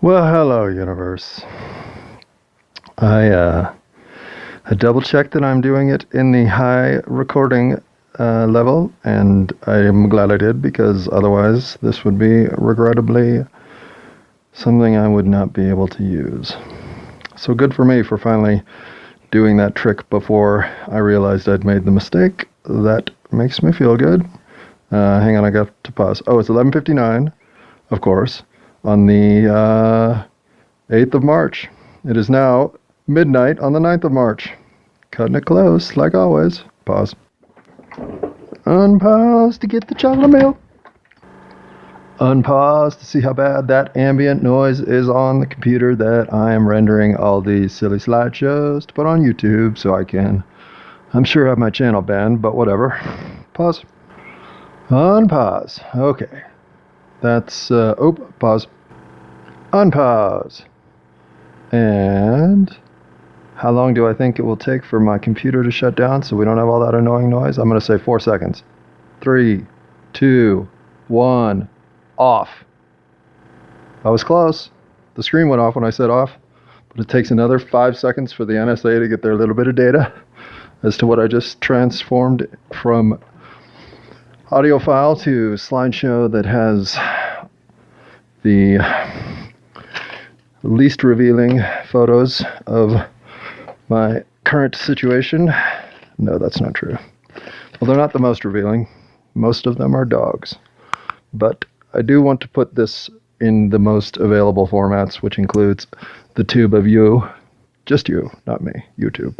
Well, hello, universe. I double checked that I'm doing it in the high recording level, and I am glad I did because otherwise this would be regrettably something I would not be able to use. So good for me for finally doing that trick before I realized I'd made the mistake. That makes me feel good. Hang on, I got to pause. Oh, it's 11:59, of course, on the 8th of March. It is now midnight on the 9th of March. Cutting it close, like always. Pause. Unpause to get the chocolate milk. Unpause to see how bad that ambient noise is on the computer that I am rendering all these silly slideshows to put on YouTube so I can, I'm sure, have my channel banned, but whatever. Pause. Unpause. Okay. That's, pause. Unpause. And how long do I think it will take for my computer to shut down so we don't have all that annoying noise? I'm going to say 4 seconds. 3, 2, 1, off. I was close. The screen went off when I said off, but it takes another 5 seconds for the NSA to get their little bit of data as to what I just transformed from audio file to slideshow that has the least revealing photos of my current situation. No, that's not true. Well, they're not the most revealing. Most of them are dogs. But I do want to put this in the most available formats, which includes the tube of you. Just you, not me. YouTube.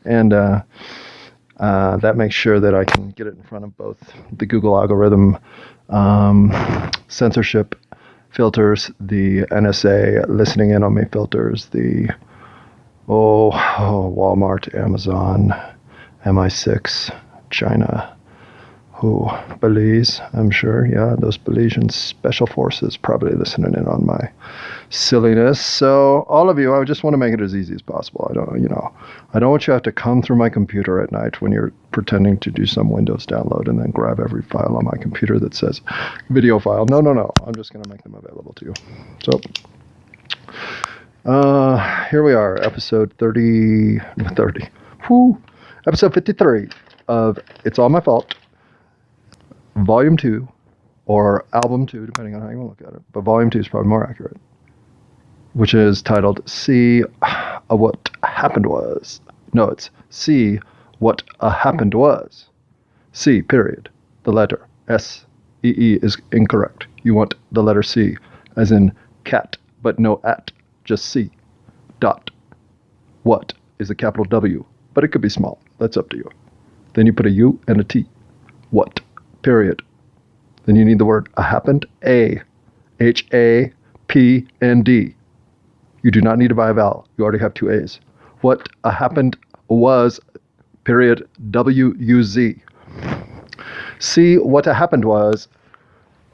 And that makes sure that I can get it in front of both the Google algorithm, censorship filters, the NSA listening in on me filters, the Walmart, Amazon, MI6, China, Belize, I'm sure. Yeah, those Belizean special forces probably listening in on my silliness. So all of you, I just want to make it as easy as possible. I don't want you to have to come through my computer at night when you're pretending to do some Windows download and then grab every file on my computer that says video file. No. I'm just going to make them available to you. So here we are, episode 30. Episode 53 of It's All My Fault. Volume 2, or Album 2, depending on how you want to look at it. But Volume 2 is probably more accurate, which is titled C.Wut.Ahapnd.Wuz. No, it's C.Wut.Ahapnd.Wuz. C, period. The letter S-E-E is incorrect. You want the letter C, as in cat, but no at, just C. Dot. What is a capital W, but it could be small. That's up to you. Then you put a U and a T. What? Period. Then you need the word ahapnd, A, H-A-P-N-D. You do not need to buy a vowel. You already have 2 A's. What happened was, period, W-U-Z. See, what happened was,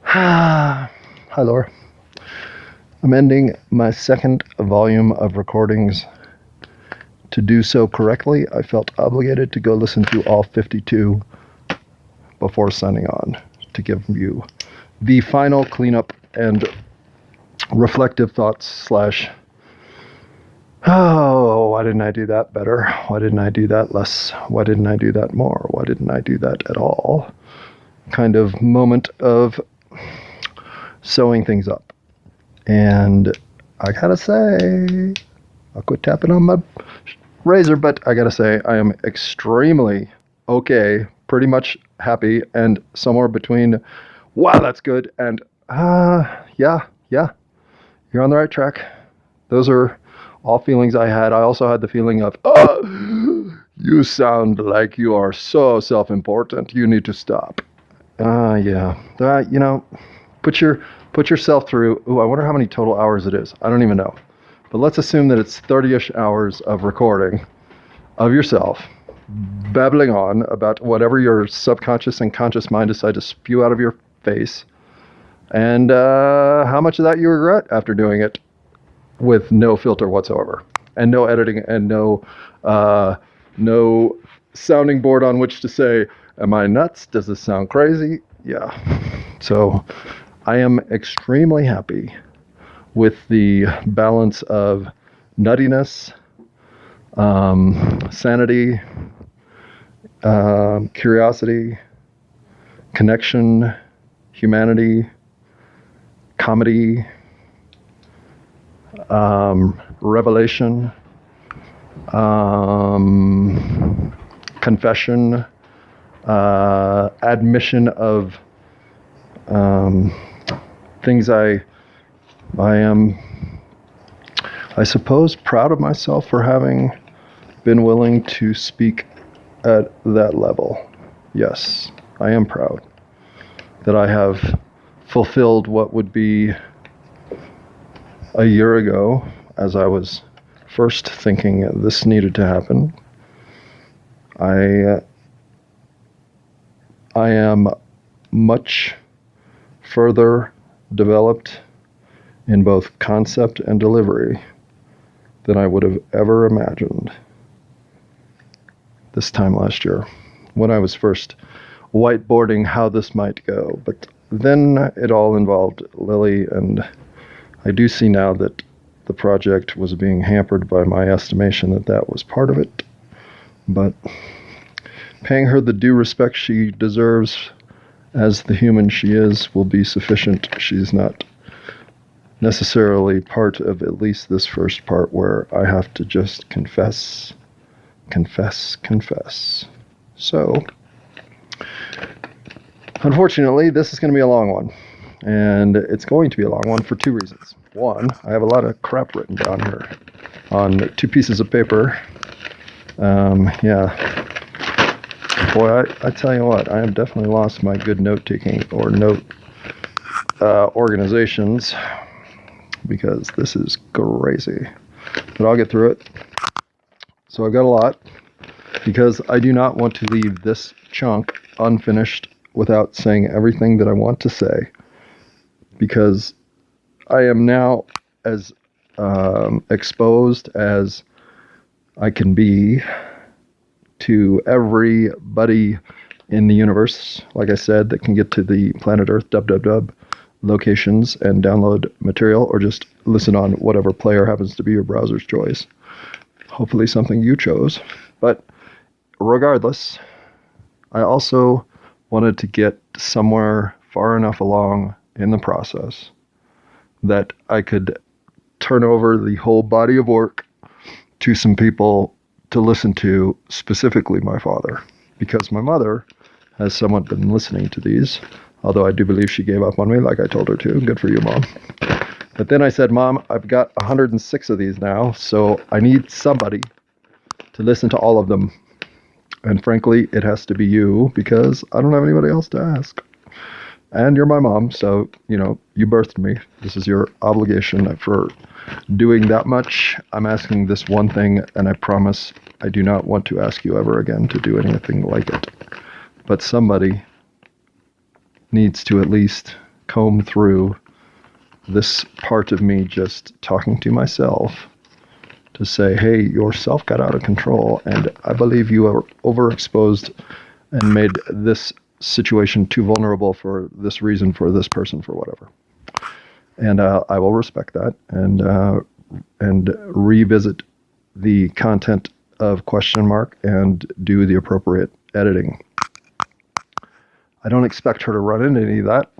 hi Laura. I'm ending my second volume of recordings. To do so correctly, I felt obligated to go listen to all 52 before signing on to give you the final cleanup and reflective thoughts / why didn't I do that better? Why didn't I do that less? Why didn't I do that more? Why didn't I do that at all? Kind of moment of sewing things up. And I gotta say, I'll quit tapping on my razor, but I gotta say, I am extremely okay, pretty much happy, and somewhere between, wow, that's good, and, yeah, you're on the right track. Those are all feelings I had. I also had the feeling of, you sound like you are so self-important. You need to stop. Yeah. Put yourself through, I wonder how many total hours it is. I don't even know. But let's assume that it's 30-ish hours of recording of yourself babbling on about whatever your subconscious and conscious mind decide to spew out of your face. And how much of that you regret after doing it with no filter whatsoever, and no editing, and no sounding board on which to say, am I nuts? Does this sound crazy? Yeah. So I am extremely happy with the balance of nuttiness, sanity, curiosity, connection, humanity, comedy, revelation, confession, admission of things I am, I suppose, proud of myself for having been willing to speak at that level. Yes, I am proud that I have fulfilled what would be a year ago, as I was first thinking this needed to happen. I am much further developed in both concept and delivery than I would have ever imagined this time last year when I was first whiteboarding how this might go. But then it all involved Lily, and I do see now that the project was being hampered by my estimation that that was part of it. But paying her the due respect she deserves as the human she is will be sufficient. She's not necessarily part of at least this first part where I have to just confess. So, unfortunately, this is going to be a long one. And it's going to be a long one for two reasons. One, I have a lot of crap written down here on 2 pieces of paper. Yeah. Boy, I tell you what, I have definitely lost my good note-taking or note organizations, because this is crazy. But I'll get through it. So I've got a lot, because I do not want to leave this chunk unfinished without saying everything that I want to say, because I am now as exposed as I can be to everybody in the universe, like I said, that can get to the planet Earth www locations and download material, or just listen on whatever player happens to be your browser's choice. Hopefully something you chose. But regardless, I also wanted to get somewhere far enough along in the process that I could turn over the whole body of work to some people to listen to, specifically my father, because my mother has somewhat been listening to these, although I do believe she gave up on me like I told her to. Good for you, Mom. But then I said, Mom, I've got 106 of these now, so I need somebody to listen to all of them. And frankly, it has to be you, because I don't have anybody else to ask. And you're my mom, so, you know, you birthed me. This is your obligation for doing that much. I'm asking this one thing, and I promise I do not want to ask you ever again to do anything like it. But somebody needs to at least comb through this part of me just talking to myself to say, hey, yourself got out of control, and I believe you are overexposed and made this situation too vulnerable for this reason, for this person, for whatever. And I will respect that and revisit the content of question mark and do the appropriate editing. I don't expect her to run into any of that,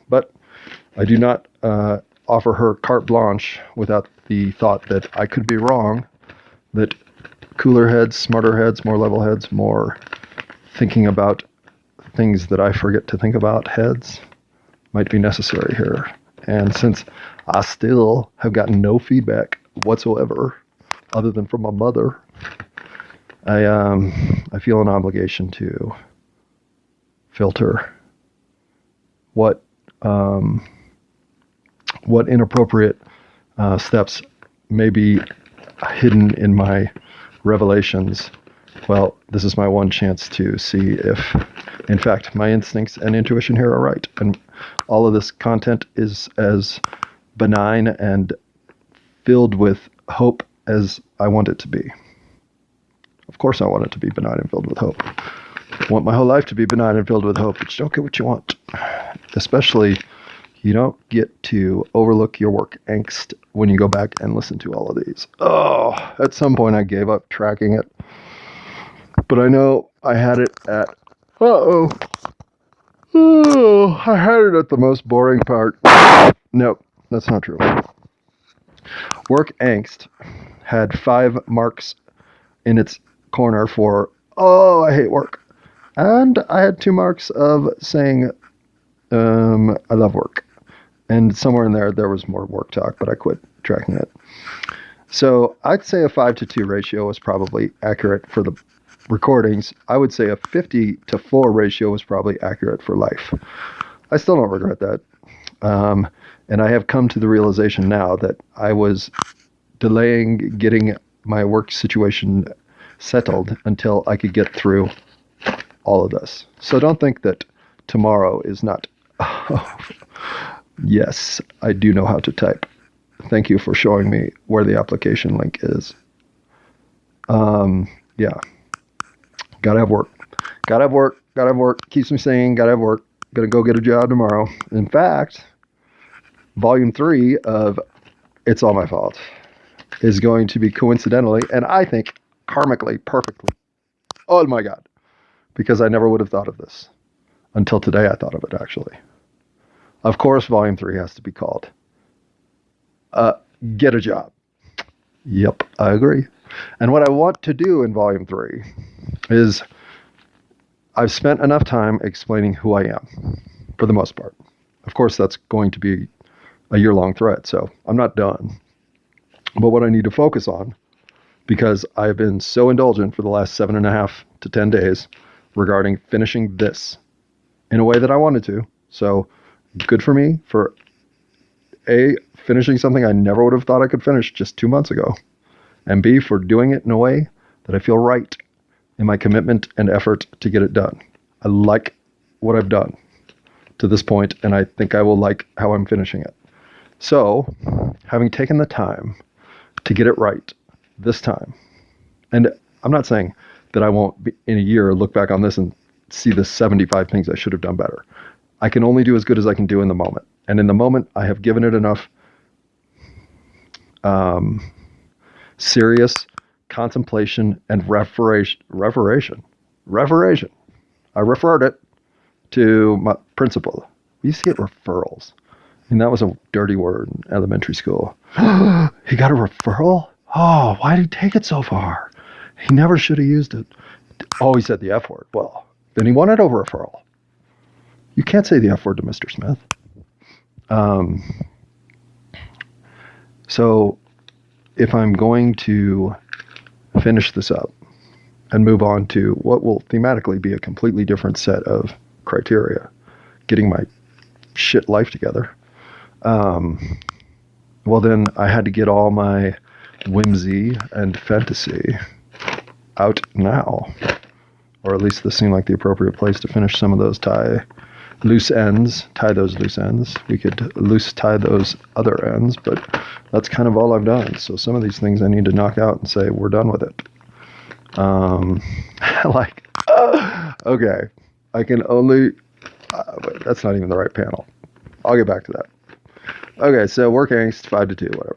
but I do not offer her carte blanche without the thought that I could be wrong, that cooler heads, smarter heads, more level heads, more thinking about things that I forget to think about heads might be necessary here. And since I still have gotten no feedback whatsoever, other than from my mother, I feel an obligation to filter what inappropriate steps may be hidden in my revelations. Well, this is my one chance to see if, in fact, my instincts and intuition here are right. And all of this content is as benign and filled with hope as I want it to be. Of course I want it to be benign and filled with hope. I want my whole life to be benign and filled with hope, but you don't get what you want. Especially, You don't get to overlook your work angst when you go back and listen to all of these. Oh, at some point I gave up tracking it. But I know I had it at... Uh-oh. Oh, I had it at the most boring part. Nope, that's not true. Work angst had 5 marks in its corner for, oh, I hate work. And I had 2 marks of saying, I love work. And somewhere in there was more work talk, but I quit tracking it. So I'd say a 5-to-2 ratio was probably accurate for the recordings. I would say a 50-to-4 ratio was probably accurate for life. I still don't regret that. And I have come to the realization now that I was delaying getting my work situation settled until I could get through all of this. So don't think that tomorrow is not... Yes, I do know how to type. Thank you for showing me where the application link is. Yeah. Gotta have work. Gotta have work. Gotta have work. Keeps me sane. Gotta have work. Gonna go get a job tomorrow. In fact, volume 3 of It's All My Fault is going to be coincidentally, and I think karmically, perfectly. Oh my God. Because I never would have thought of this. Until today I thought of it, actually. Of course, volume 3 has to be called Get a Job. Yep, I agree. And what I want to do in volume 3 is I've spent enough time explaining who I am, for the most part. Of course, that's going to be a year-long thread, so I'm not done. But what I need to focus on, because I've been so indulgent for the last 7.5 to 10 days regarding finishing this in a way that I wanted to. So good for me for A, finishing something I never would have thought I could finish just 2 months ago, and B, for doing it in a way that I feel right in my commitment and effort to get it done. I like what I've done to this point, and I think I will like how I'm finishing it. So, having taken the time to get it right this time, and I'm not saying that I won't be, in a year, look back on this and see the 75 things I should have done better. I can only do as good as I can do in the moment. And in the moment, I have given it enough serious contemplation and referation. I referred it to my principal. We used to get referrals. And that was a dirty word in elementary school. He got a referral? Oh, why did he take it so far? He never should have used it. Oh, he said the F word. Well, then he wanted a referral. You can't say the F word to Mr. Smith. So if I'm going to finish this up and move on to what will thematically be a completely different set of criteria, getting my shit life together, well then I had to get all my whimsy and fantasy out now. Or at least this seemed like the appropriate place to finish some of those tie those loose ends. We could loose tie those other ends, but that's kind of all I've done. So some of these things I need to knock out and say, we're done with it. Okay, I can only, wait, that's not even the right panel. I'll get back to that. Okay, so work angst, 5-2, whatever.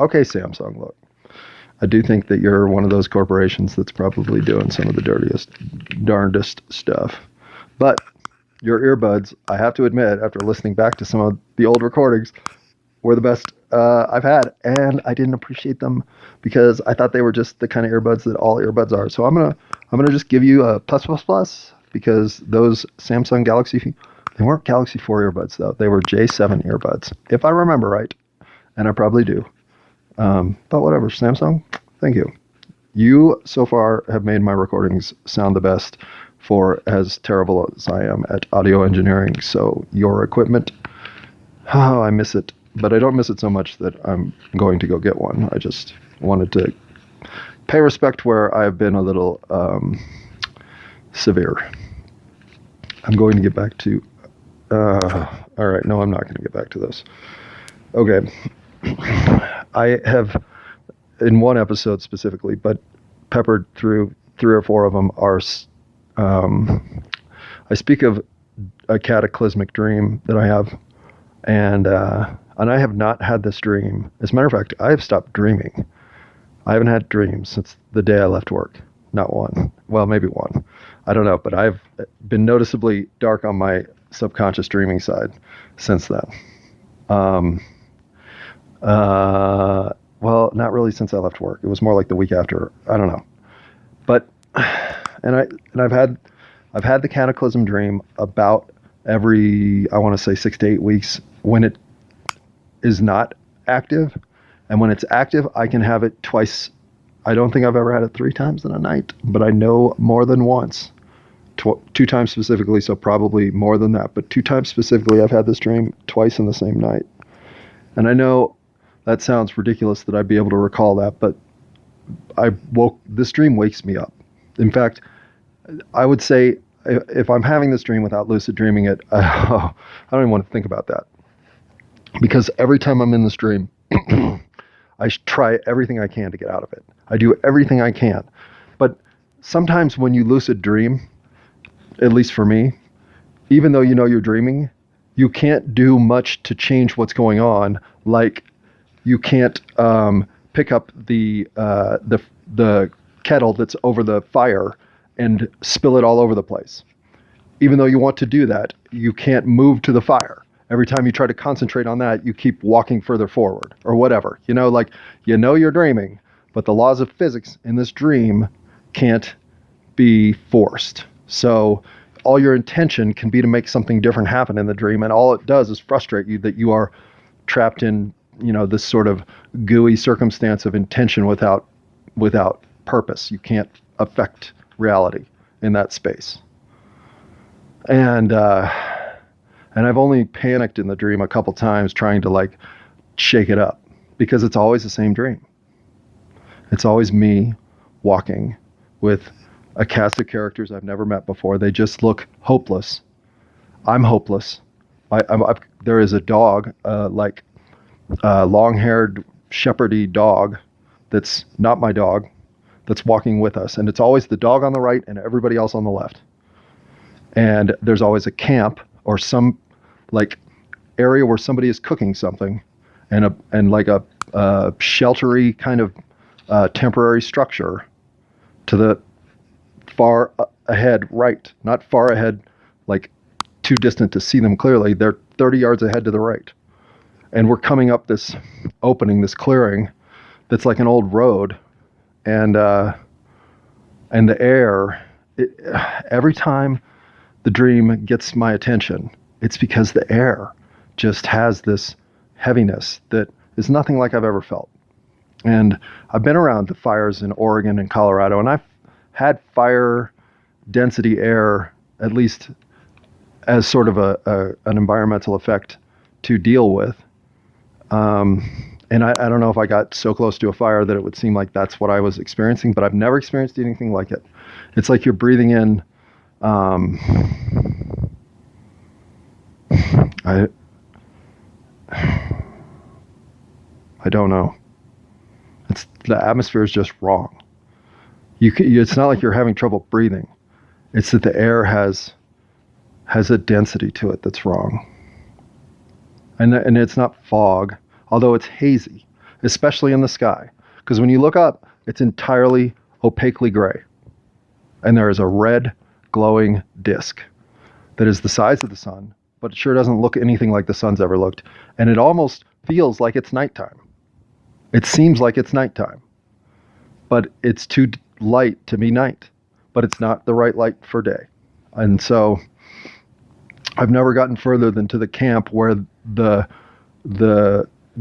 Okay, Samsung, look. I do think that you're one of those corporations that's probably doing some of the dirtiest, darndest stuff. But your earbuds, I have to admit, after listening back to some of the old recordings, were the best I've had. And I didn't appreciate them because I thought they were just the kind of earbuds that all earbuds are. So I'm gonna just give you a plus because those Samsung Galaxy, they weren't Galaxy 4 earbuds though. They were J7 earbuds, if I remember right. And I probably do. But whatever, Samsung, thank you. You, so far, have made my recordings sound the best for as terrible as I am at audio engineering. So your equipment, oh, I miss it. But I don't miss it so much that I'm going to go get one. I just wanted to pay respect where I've been a little severe. I'm going to get back to... all right, no, I'm not going to get back to this. Okay. I have, in one episode specifically, but peppered through 3 or 4 of them, are I speak of a cataclysmic dream that I have, and I have not had this dream. As a matter of fact, I have stopped dreaming. I haven't had dreams since the day I left work. Not one. Well, maybe one. I don't know, but I've been noticeably dark on my subconscious dreaming side since then. Well, not really since I left work. It was more like the week after. I don't know. But I've had the cataclysm dream about every, I want to say 6 to 8 weeks when it is not active. And when it's active, I can have it twice. I don't think I've ever had it 3 times in a night, but I know more than once. 2 times specifically, so probably more than that. But 2 times specifically, I've had this dream twice in the same night. And I know that sounds ridiculous that I'd be able to recall that, but this dream wakes me up. In fact, I would say if I'm having this dream without lucid dreaming it, I don't even want to think about that. Because every time I'm in this dream, I try everything I can to get out of it. I do everything I can. But sometimes when you lucid dream, at least for me, even though you know you're dreaming, you can't do much to change what's going on. Like you can't pick up the kettle that's over the fire and spill it all over the place. Even though you want to do that, you can't move to the fire. Every time you try to concentrate on that, you keep walking further forward or whatever. Like you're dreaming, but the laws of physics in this dream can't be forced. So all your intention can be to make something different happen in the dream, and all it does is frustrate you that you are trapped in, this sort of gooey circumstance of intention without purpose. You can't affect reality in that space. And I've only panicked in the dream a couple times trying to shake it up, because it's always the same dream. It's always me walking with a cast of characters I've never met before. They just look hopeless. I'm hopeless. There is a dog, long-haired shepherdy dog that's not my dog, that's walking with us. And it's always the dog on the right and everybody else on the left. And there's always a camp or some area where somebody is cooking something, and a sheltery kind of temporary structure to the far ahead right, not far ahead, too distant to see them clearly. They're 30 yards ahead to the right. And we're coming up this opening, this clearing that's like an old road. And the air, every time the dream gets my attention, it's because the air just has this heaviness that is nothing like I've ever felt. And I've been around the fires in Oregon and Colorado, and I've had fire density air, at least as sort of an environmental effect to deal with. And I don't know if I got so close to a fire that it would seem like that's what I was experiencing, but I've never experienced anything like it. It's like you're breathing in, I don't know. The atmosphere is just wrong. It's not like you're having trouble breathing. It's that the air has a density to it that's wrong. And it's not fog, although it's hazy, especially in the sky. Because when you look up, it's entirely opaquely gray. And there is a red glowing disk that is the size of the sun, but it sure doesn't look anything like the sun's ever looked. And it almost feels like it's nighttime. It seems like it's nighttime, but it's too light to be night, but it's not the right light for day. And so I've never gotten further than to the camp where the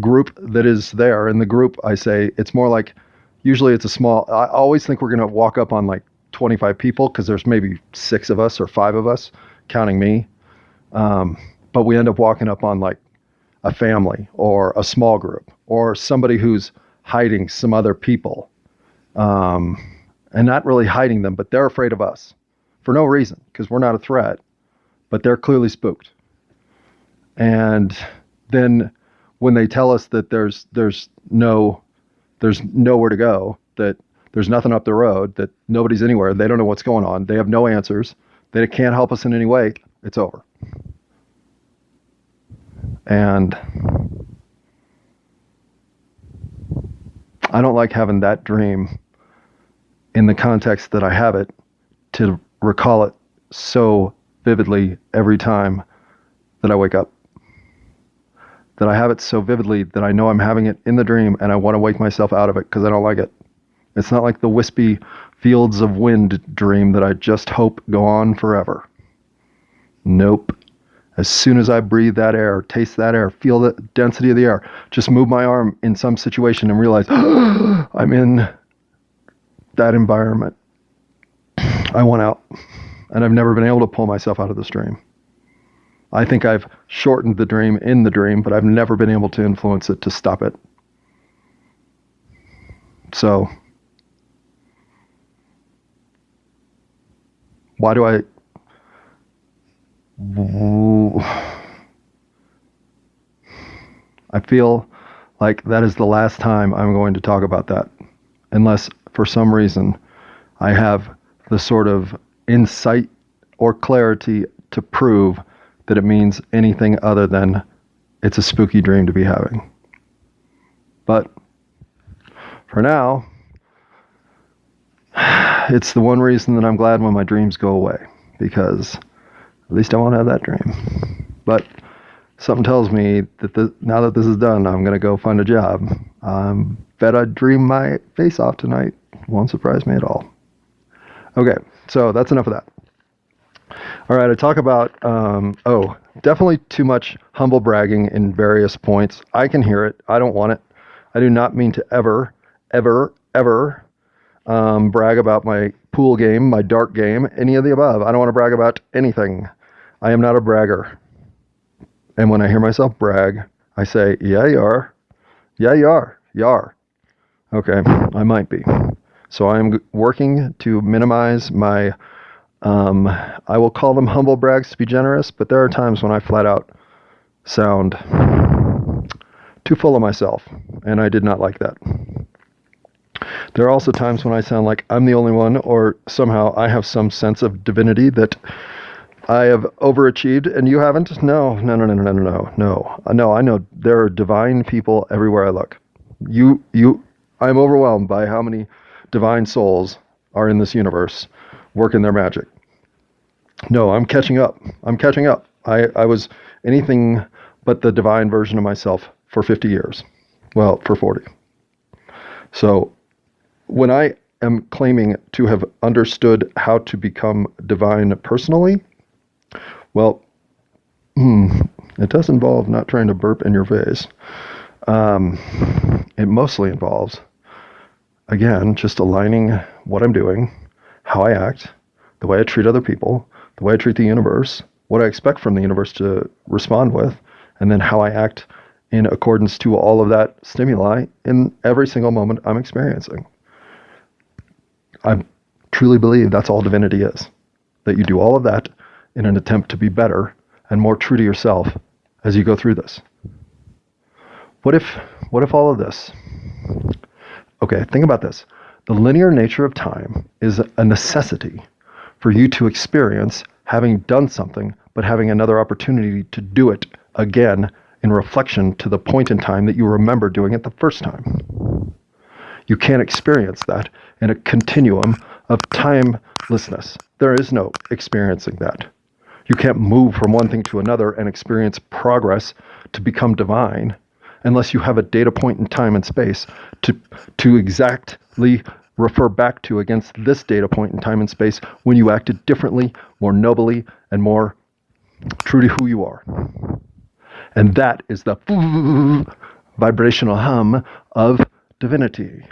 group that is there, and the group, I say, it's more like, usually it's a small, I always think we're going to walk up on 25 people, because there's maybe 6 of us or 5 of us, counting me. But we end up walking up on a family or a small group or somebody who's hiding some other people, and not really hiding them, but they're afraid of us for no reason, because we're not a threat, but they're clearly spooked. And then when they tell us that there's nowhere to go, that there's nothing up the road, that nobody's anywhere, they don't know what's going on, they have no answers, they can't help us in any way, it's over. And I don't like having that dream in the context that I have it to recall it so vividly every time that I wake up. That I have it so vividly that I know I'm having it in the dream and I want to wake myself out of it because I don't like it. It's not like the wispy fields of wind dream that I just hope go on forever. Nope. As soon as I breathe that air, taste that air, feel the density of the air, just move my arm in some situation and realize I'm in that environment. I want out. And I've never been able to pull myself out of this dream. I think I've shortened the dream in the dream, but I've never been able to influence it to stop it. So, why do I feel like that is the last time I'm going to talk about that, unless for some reason I have the sort of insight or clarity to prove that it means anything other than it's a spooky dream to be having. But for now, it's the one reason that I'm glad when my dreams go away, because at least I won't have that dream. But something tells me that now that this is done, I'm going to go find a job. Bet I'd dream my face off tonight. Won't surprise me at all. Okay, so that's enough of that. All right, I talk about, definitely too much humble bragging in various points. I can hear it. I don't want it. I do not mean to ever brag about my pool game, my dart game, any of the above. I don't want to brag about anything. I am not a bragger. And when I hear myself brag, I say, yeah, you are. Yeah, you are. You are. Okay, I might be. So I'm working to minimize my, I will call them humble brags to be generous, but there are times when I flat out sound too full of myself, and I did not like that. There are also times when I sound like I'm the only one, or somehow I have some sense of divinity that I have overachieved and you haven't. No. I know there are divine people everywhere I look. I'm overwhelmed by how many divine souls are in this universe working their magic. No, I'm catching up. I was anything but the divine version of myself for 50 years. Well, for 40. So when I am claiming to have understood how to become divine personally, well, it does involve not trying to burp in your face. It mostly involves, again, just aligning what I'm doing, how I act, the way I treat other people, the way I treat the universe, what I expect from the universe to respond with, and then how I act in accordance to all of that stimuli in every single moment I'm experiencing. I truly believe that's all divinity is, that you do all of that in an attempt to be better and more true to yourself as you go through this. What if all of this? Okay, think about this. The linear nature of time is a necessity for you to experience having done something, but having another opportunity to do it again in reflection to the point in time that you remember doing it the first time. You can't experience that in a continuum of timelessness. There is no experiencing that. You can't move from one thing to another and experience progress to become divine unless you have a data point in time and space to exactly refer back to against this data point in time and space when you acted differently, more nobly, and more true to who you are. And that is the vibrational hum of divinity.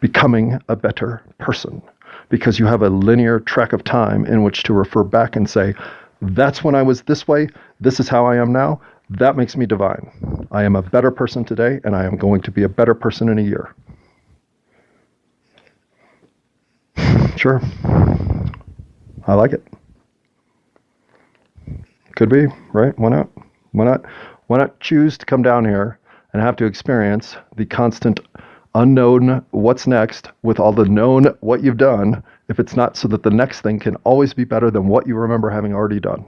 Becoming a better person. Because you have a linear track of time in which to refer back and say, that's when I was this way, this is how I am now, that makes me divine. I am a better person today, and I am going to be a better person in a year. Sure. I like it. Could be, right? Why not? Why not choose to come down here and have to experience the constant unknown what's next with all the known what you've done if it's not so that the next thing can always be better than what you remember having already done?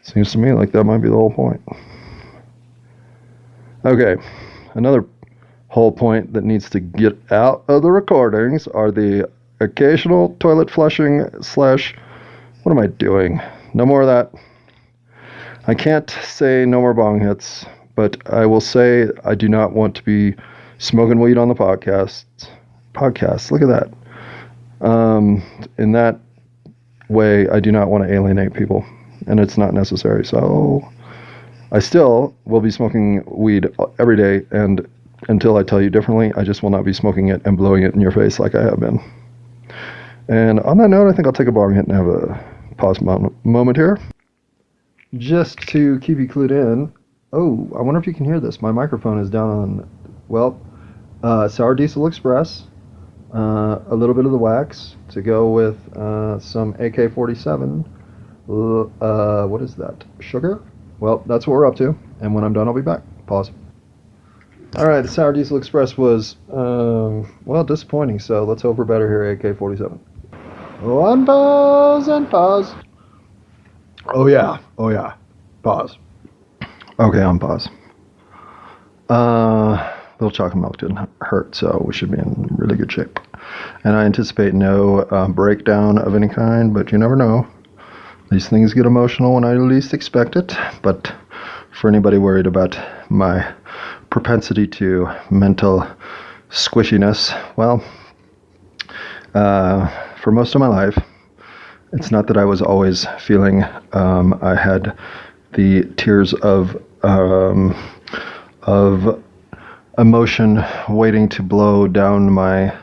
Seems to me like that might be the whole point. Okay, another whole point that needs to get out of the recordings are the occasional toilet flushing slash, what am I doing? No more of that. I can't say no more bong hits, but I will say I do not want to be smoking weed on the podcast. Look at that. In that way, I do not want to alienate people, and it's not necessary. So I still will be smoking weed every day, and until I tell you differently, I just will not be smoking it and blowing it in your face like I have been. And on that note, I think I'll take a bong hit and have a pause moment here. Just to keep you clued in, oh, I wonder if you can hear this. My microphone is down on, well, Sour Diesel Express, a little bit of the wax to go with some AK-47. What is that? Sugar? Well, that's what we're up to. And when I'm done, I'll be back. Pause. All right, the Sour Diesel Express was, well, disappointing. So let's hope we're better here, AK-47. One pause and pause. Oh yeah. Pause. Okay, on pause. Little chocolate milk didn't hurt, so we should be in really good shape. And I anticipate no breakdown of any kind, but you never know. These things get emotional when I least expect it. But for anybody worried about my propensity to mental squishiness, well, for most of my life, it's not that I was always feeling I had the tears of emotion waiting to blow down my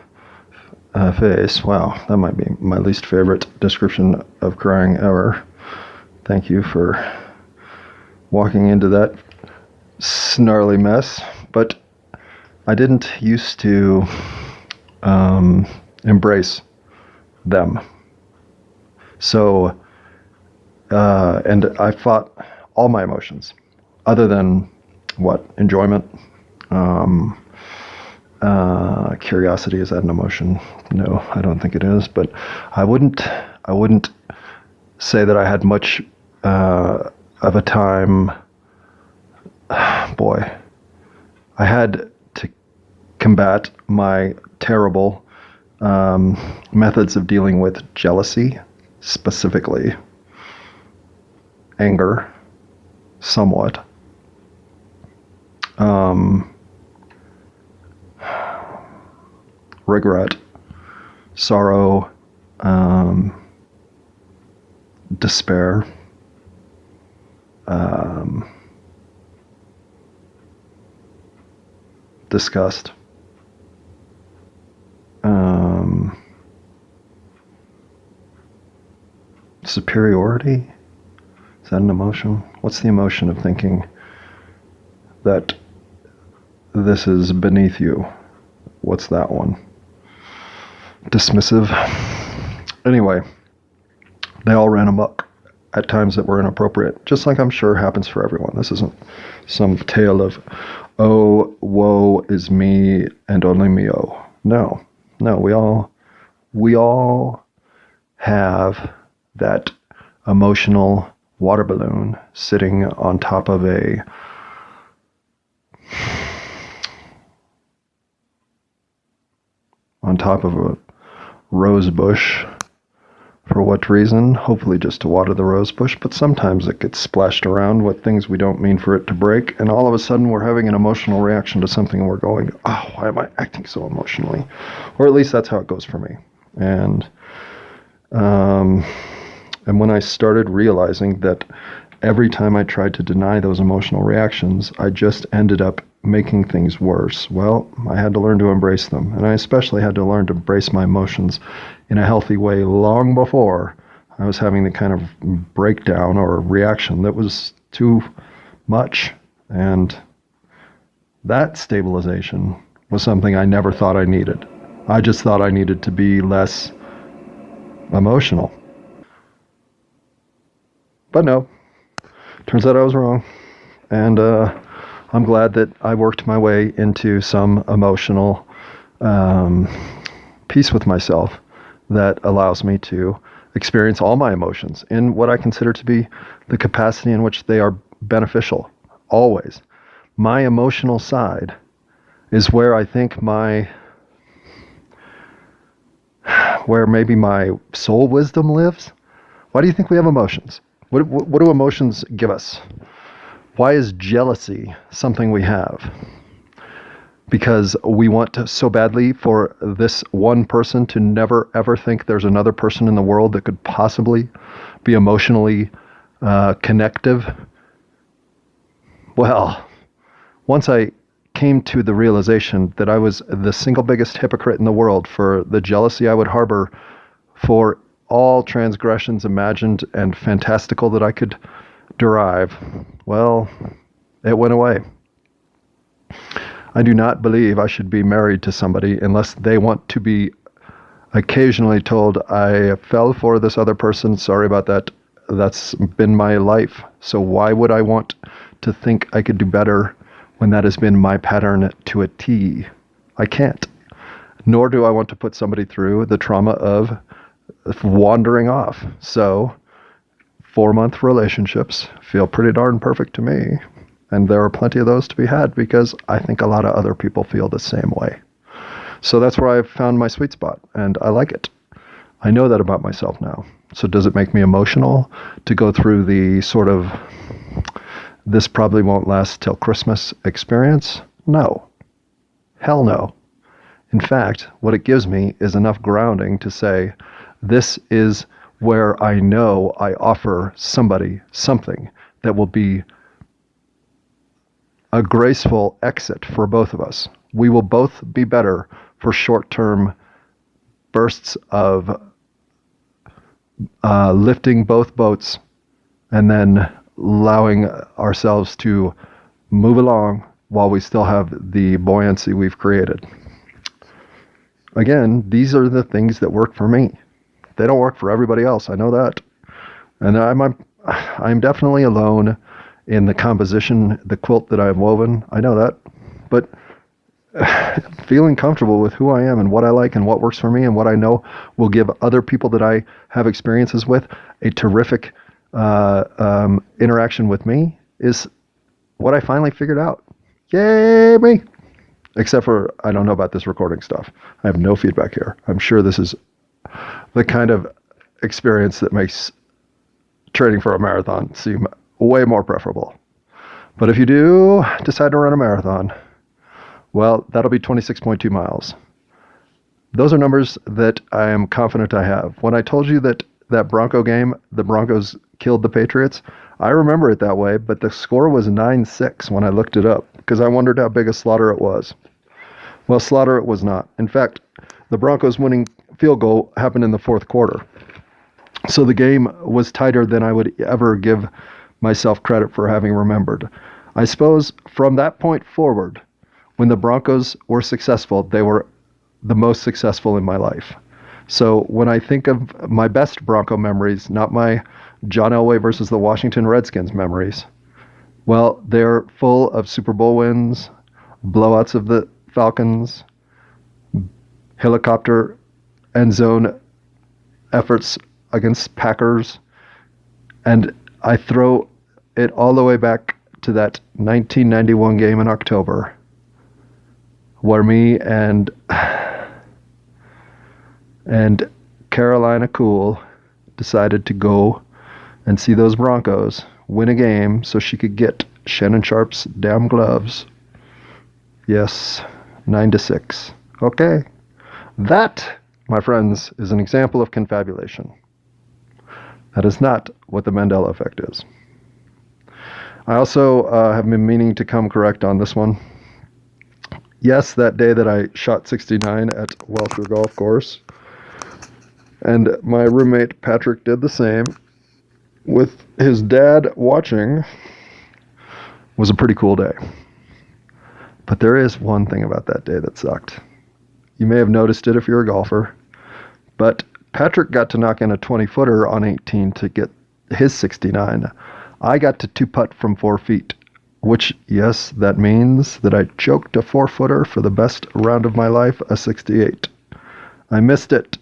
face. Wow, that might be my least favorite description of crying ever. Thank you for walking into that snarly mess. But I didn't used to embrace them. So, and I fought all my emotions, other than what? Enjoyment? Curiosity, is that an emotion? No, I don't think it is. But I wouldn't say that I had much of a time. Boy, I had to combat my terrible methods of dealing with jealousy, specifically anger, somewhat. Regret, sorrow, despair, disgust, superiority. Is that an emotion? What's the emotion of thinking that this is beneath you? What's that one? Dismissive. Anyway, they all ran amok at times that were inappropriate, just like I'm sure happens for everyone. This isn't some tale of, oh, woe is me and only me, oh. No, we all have that emotional water balloon sitting on top of a rose bush. For what reason? Hopefully just to water the rose bush, but sometimes it gets splashed around with things we don't mean for it to break, and all of a sudden we're having an emotional reaction to something and we're going, oh, why am I acting so emotionally? Or at least that's how it goes for me. And when I started realizing that every time I tried to deny those emotional reactions, I just ended up making things worse. Well, I had to learn to embrace them. And I especially had to learn to embrace my emotions in a healthy way long before I was having the kind of breakdown or reaction that was too much. And that stabilization was something I never thought I needed. I just thought I needed to be less emotional. But no, turns out I was wrong. And I'm glad that I worked my way into some emotional peace with myself that allows me to experience all my emotions in what I consider to be the capacity in which they are beneficial, always. My emotional side is where I think where maybe my soul wisdom lives. Why do you think we have emotions? What do emotions give us? Why is jealousy something we have? Because we want to so badly for this one person to never ever think there's another person in the world that could possibly be emotionally connective. Well, once I came to the realization that I was the single biggest hypocrite in the world for the jealousy I would harbor for all transgressions imagined and fantastical that I could derive, well, it went away. I do not believe I should be married to somebody unless they want to be occasionally told, I fell for this other person, sorry about that, that's been my life. So why would I want to think I could do better when that has been my pattern to a T? I can't. Nor do I want to put somebody through the trauma of wandering off. So 4-month relationships feel pretty darn perfect to me. And there are plenty of those to be had because I think a lot of other people feel the same way. So that's where I've found my sweet spot, and I like it. I know that about myself now. So does it make me emotional to go through the sort of this probably won't last till Christmas experience? No. Hell no. In fact, what it gives me is enough grounding to say, this is where I know I offer somebody something that will be a graceful exit for both of us. We will both be better for short-term bursts of lifting both boats and then allowing ourselves to move along while we still have the buoyancy we've created. Again, these are the things that work for me. They don't work for everybody else. I know that. And I'm definitely alone in the composition, the quilt that I've woven. I know that. But feeling comfortable with who I am and what I like and what works for me and what I know will give other people that I have experiences with a terrific interaction with me is what I finally figured out. Yay, me! Except for, I don't know about this recording stuff. I have no feedback here. I'm sure this is the kind of experience that makes training for a marathon seem way more preferable. But if you do decide to run a marathon, well, that'll be 26.2 miles. Those are numbers that I am confident I have. When I told you that Bronco game, the Broncos killed the Patriots, I remember it that way, but the score was 9-6 when I looked it up, because I wondered how big a slaughter it was. Well, slaughter it was not. In fact, the Broncos winning field goal happened in the fourth quarter. So the game was tighter than I would ever give myself credit for having remembered. I suppose from that point forward, when the Broncos were successful, they were the most successful in my life. So when I think of my best Bronco memories, not my John Elway versus the Washington Redskins memories, well, they're full of Super Bowl wins, blowouts of the Falcons, helicopter end zone efforts against Packers, and I throw it all the way back to that 1991 game in October, where me and Carolina Cool decided to go and see those Broncos win a game so she could get Shannon Sharp's damn gloves. Yes, 9-6. Okay. That, my friends, is an example of confabulation. That is not what the Mandela effect is. I also have been meaning to come correct on this one. Yes, that day that I shot 69 at Welker Golf Course, and my roommate Patrick did the same, with his dad watching, was a pretty cool day. But there is one thing about that day that sucked. You may have noticed it if you're a golfer, but Patrick got to knock in a 20-footer on 18 to get his 69. I got to 2-putt from 4 feet which, yes, that means that I choked a 4-footer for the best round of my life, a 68. I missed it,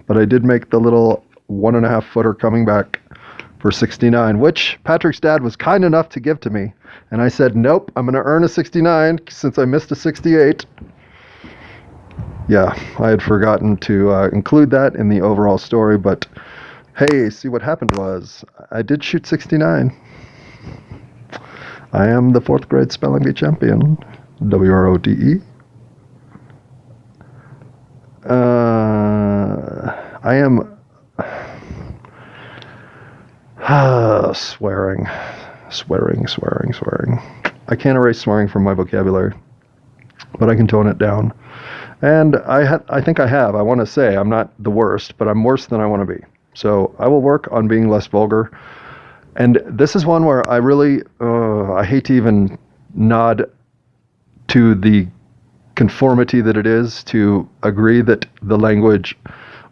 but I did make the little 1.5-footer coming back for 69, which Patrick's dad was kind enough to give to me. And I said, nope, I'm going to earn a 69 since I missed a 68. Yeah, I had forgotten to include that in the overall story, but hey, see what happened was I did shoot 69. I am the 4th grade spelling bee champion. WRODE. I am swearing. I can't erase swearing from my vocabulary, but I can tone it down. And I think I have. I want to say I'm not the worst, but I'm worse than I want to be. So I will work on being less vulgar. And this is one where I really, I hate to even nod to the conformity that it is to agree that the language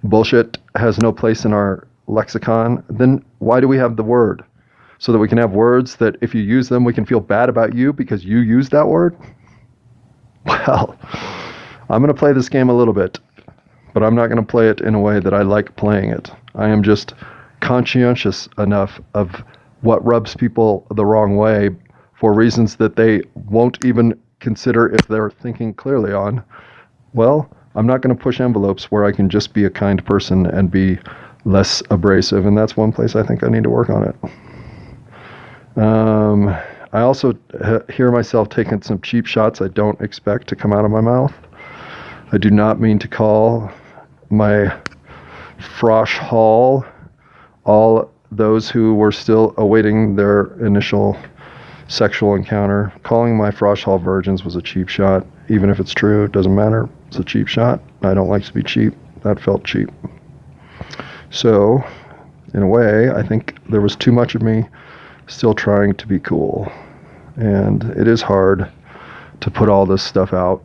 bullshit has no place in our lexicon. Then why do we have the word? So that we can have words that if you use them, we can feel bad about you because you used that word? Well, I'm going to play this game a little bit, but I'm not going to play it in a way that I like playing it. I am just conscientious enough of what rubs people the wrong way for reasons that they won't even consider if they're thinking clearly on. Well, I'm not going to push envelopes where I can just be a kind person and be less abrasive, and that's one place I think I need to work on it. I also hear myself taking some cheap shots I don't expect to come out of my mouth. I do not mean to call my frosh haul all those who were still awaiting their initial sexual encounter. Calling my frosh haul virgins was a cheap shot. Even if it's true, it doesn't matter. It's a cheap shot. I don't like to be cheap. That felt cheap. So, in a way, I think there was too much of me still trying to be cool. And it is hard to put all this stuff out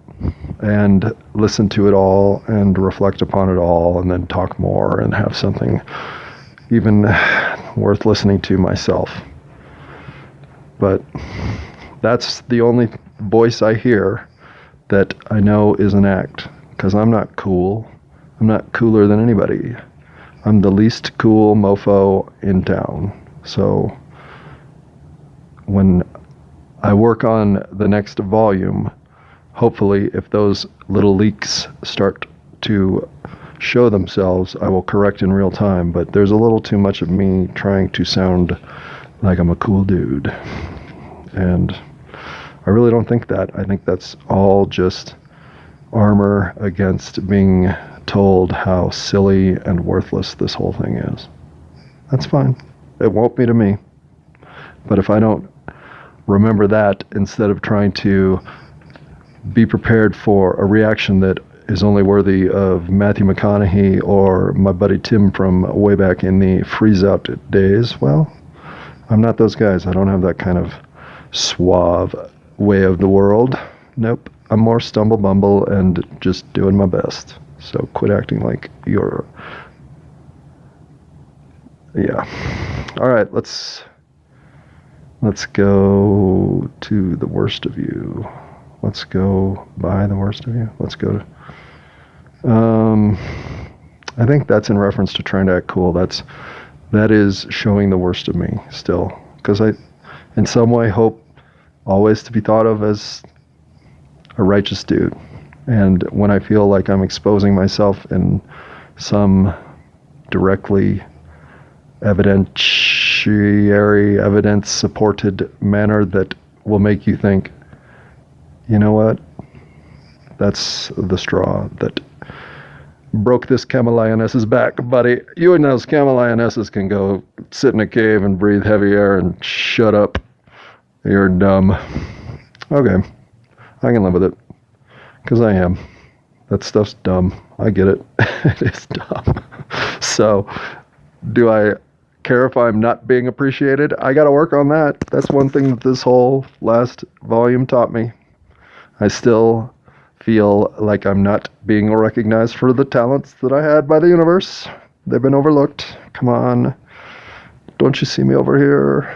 and listen to it all and reflect upon it all and then talk more and have something even worth listening to myself. But that's the only voice I hear that I know is an act, because I'm not cool. I'm not cooler than anybody. I'm the least cool mofo in town. So when I work on the next volume, hopefully if those little leaks start to show themselves, I will correct in real time. But there's a little too much of me trying to sound like I'm a cool dude. And I really don't think that. I think that's all just armor against being told how silly and worthless this whole thing is. That's fine. It won't be to me. But if I don't remember that, instead of trying to be prepared for a reaction that is only worthy of Matthew McConaughey or my buddy Tim from way back in the freeze-out days, well, I'm not those guys. I don't have that kind of suave way of the world. Nope. I'm more stumble bumble and just doing my best. So quit acting like you're... Yeah. All right, let's go to the worst of you. Let's go by the worst of you. Let's go to... I think that's in reference to trying to act cool. That is showing the worst of me still. Because I, in some way, hope always to be thought of as a righteous dude. And when I feel like I'm exposing myself in some directly evidence-supported manner that will make you think, you know what? That's the straw that broke this camel lioness's back, buddy. You and those camel lionesses can go sit in a cave and breathe heavy air and shut up. You're dumb. Okay, I can live with it, because I am. That stuff's dumb. I get it. It is dumb. So, do I care if I'm not being appreciated? I gotta work on that. That's one thing that this whole last volume taught me. I still feel like I'm not being recognized for the talents that I had by the universe. They've been overlooked. Come on. Don't you see me over here?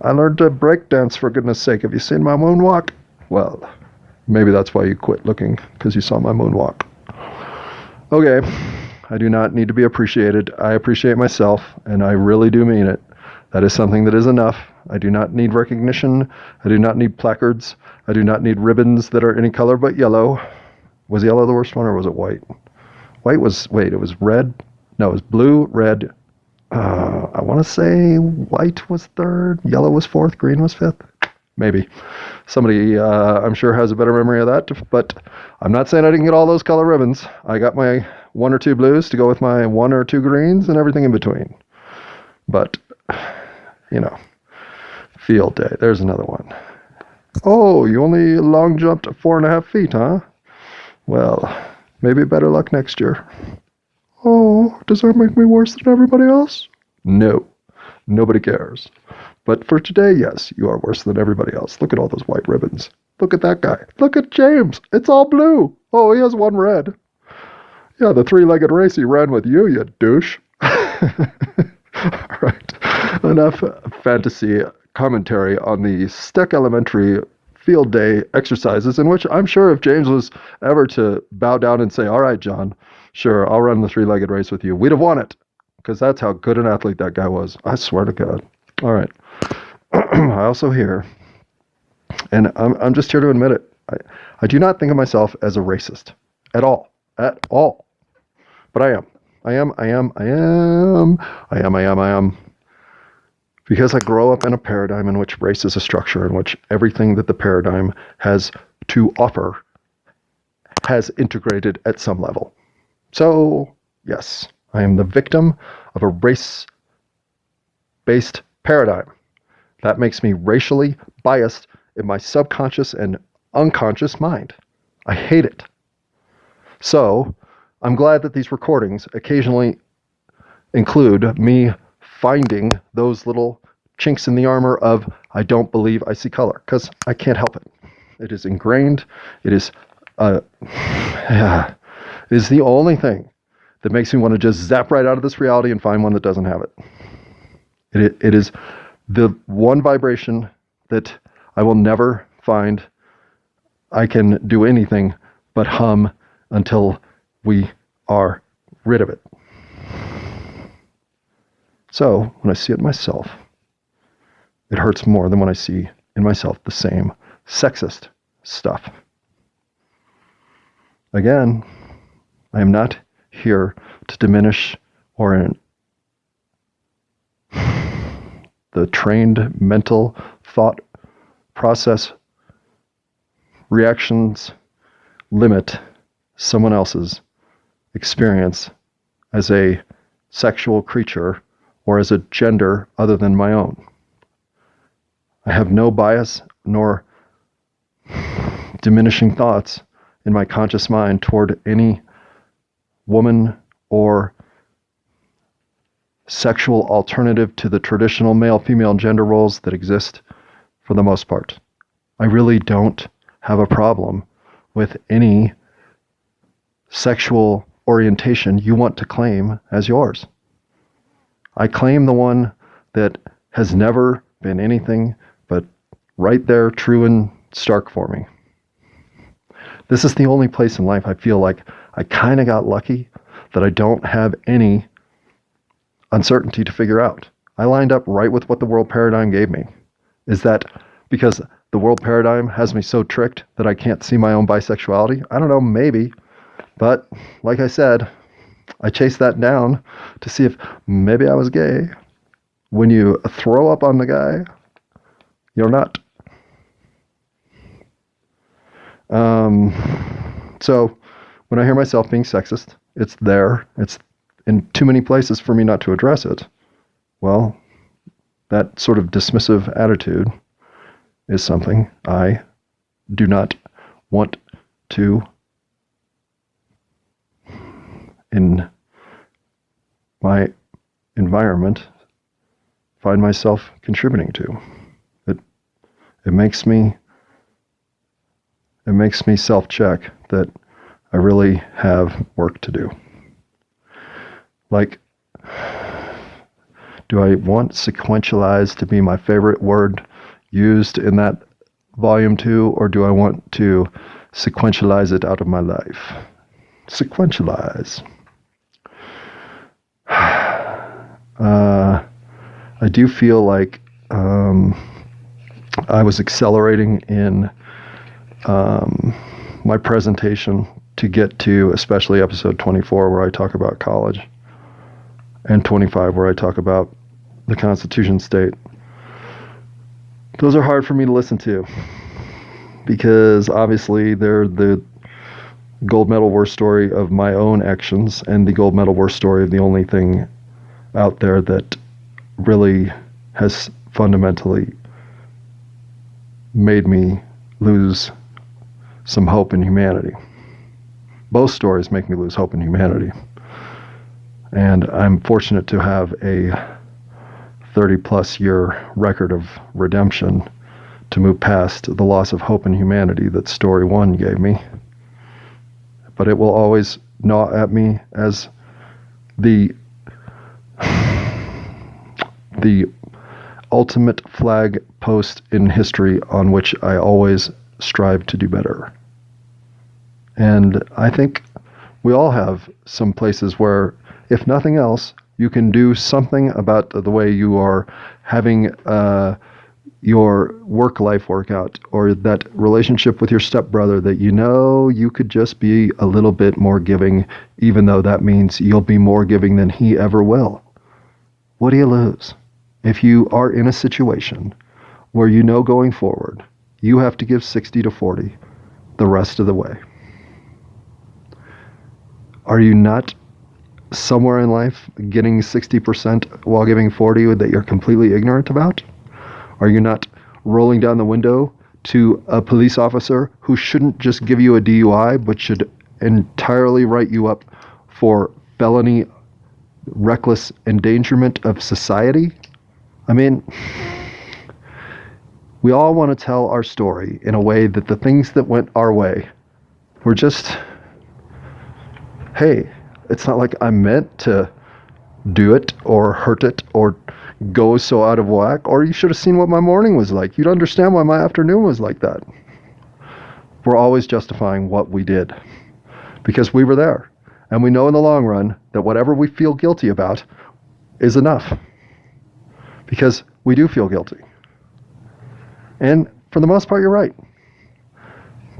I learned to break dance, for goodness sake. Have you seen my moonwalk? Well, maybe that's why you quit looking, because you saw my moonwalk. Okay, I do not need to be appreciated. I appreciate myself, and I really do mean it. That is something that is enough. I do not need recognition. I do not need placards. I do not need ribbons that are any color but yellow. Was yellow the worst one, or was it white? White was, wait, it was red? No, it was blue, red. I want to say white was third, yellow was fourth, green was fifth. Maybe. Somebody, I'm sure, has a better memory of that, but I'm not saying I didn't get all those color ribbons. I got my 1 or 2 blues to go with my 1 or 2 greens and everything in between. But, you know, field day. There's another one. Oh, you only long jumped 4.5 feet, huh? Well, maybe better luck next year. Oh, does that make me worse than everybody else? No, nobody cares. But for today, yes, you are worse than everybody else. Look at all those white ribbons. Look at that guy. Look at James. It's all blue. Oh, he has 1 red. Yeah, the 3-legged race he ran with you, you douche. All right, enough fantasy commentary on the Steck Elementary field day exercises, in which I'm sure if James was ever to bow down and say, all right, John, sure, I'll run the 3-legged race with you, we'd have won it, because that's how good an athlete that guy was. I swear to God. All right. I also hear, and I'm just here to admit it, I do not think of myself as a racist at all. But I am. Because I grow up in a paradigm in which race is a structure, in which everything that the paradigm has to offer has integrated at some level. So, yes, I am the victim of a race-based paradigm. That makes me racially biased in my subconscious and unconscious mind. I hate it. So, I'm glad that these recordings occasionally include me finding those little chinks in the armor of I don't believe I see color, because I can't help it. It is ingrained. It is the only thing that makes me want to just zap right out of this reality and find one that doesn't have it. It is the one vibration that I will never find I can do anything but hum until we are rid of it. So, when I see it myself, it hurts more than when I see in myself the same sexist stuff. Again, I am not here to diminish or the trained mental thought process reactions limit someone else's experience as a sexual creature or as a gender other than my own. I have no bias nor diminishing thoughts in my conscious mind toward any woman or sexual alternative to the traditional male-female gender roles that exist for the most part. I really don't have a problem with any sexual orientation you want to claim as yours. I claim the one that has never been anything but right there, true and stark for me. This is the only place in life I feel like I kind of got lucky that I don't have any uncertainty to figure out. I lined up right with what the world paradigm gave me. Is that because the world paradigm has me so tricked that I can't see my own bisexuality? I don't know, maybe. But like I said, I chased that down to see if maybe I was gay. When you throw up on the guy, you're not. So when I hear myself being sexist, it's there. It's in too many places for me not to address it. Well, that sort of dismissive attitude is something I do not want to, in my environment, find myself contributing to. It makes me self-check that I really have work to do. Like, Do I want sequentialized to be my favorite word used in that volume 2, or do I want to sequentialize it out of my life? Sequentialize. I do feel like I was accelerating in my presentation to get to especially episode 24, where I talk about college, and 25, where I talk about the Constitution state. Those are hard for me to listen to because obviously they're the gold medal worst story of my own actions and the gold medal worst story of the only thing out there that really has fundamentally made me lose some hope in humanity. Both stories make me lose hope in humanity. And I'm fortunate to have a 30-plus year record of redemption to move past the loss of hope in humanity that story 1 gave me. But it will always gnaw at me as the ultimate flag post in history on which I always strive to do better. And I think we all have some places where, if nothing else, you can do something about the way you are having your work-life workout, or that relationship with your stepbrother that you know you could just be a little bit more giving, even though that means you'll be more giving than he ever will. What do you lose? If you are in a situation where you know going forward, you have to give 60 to 40 the rest of the way. Are you not somewhere in life getting 60% while giving 40 that you're completely ignorant about? Are you not rolling down the window to a police officer who shouldn't just give you a DUI, but should entirely write you up for felony reckless endangerment of society? I mean, we all want to tell our story in a way that the things that went our way were just, hey, it's not like I meant to do it or hurt it or go so out of whack, or you should have seen what my morning was like. You'd understand why my afternoon was like that. We're always justifying what we did because we were there. And we know in the long run that whatever we feel guilty about is enough, because we do feel guilty. And for the most part, you're right.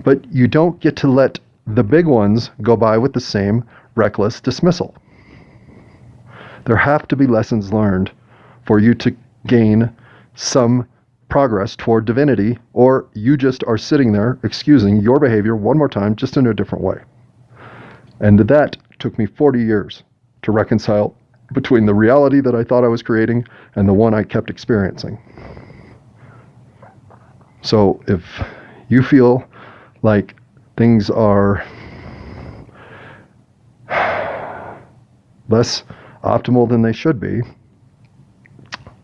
But you don't get to let the big ones go by with the same reckless dismissal. There have to be lessons learned for you to gain some progress toward divinity, or you just are sitting there excusing your behavior one more time, just in a different way. And that took me 40 years to reconcile between the reality that I thought I was creating and the one I kept experiencing. So if you feel like things are less optimal than they should be,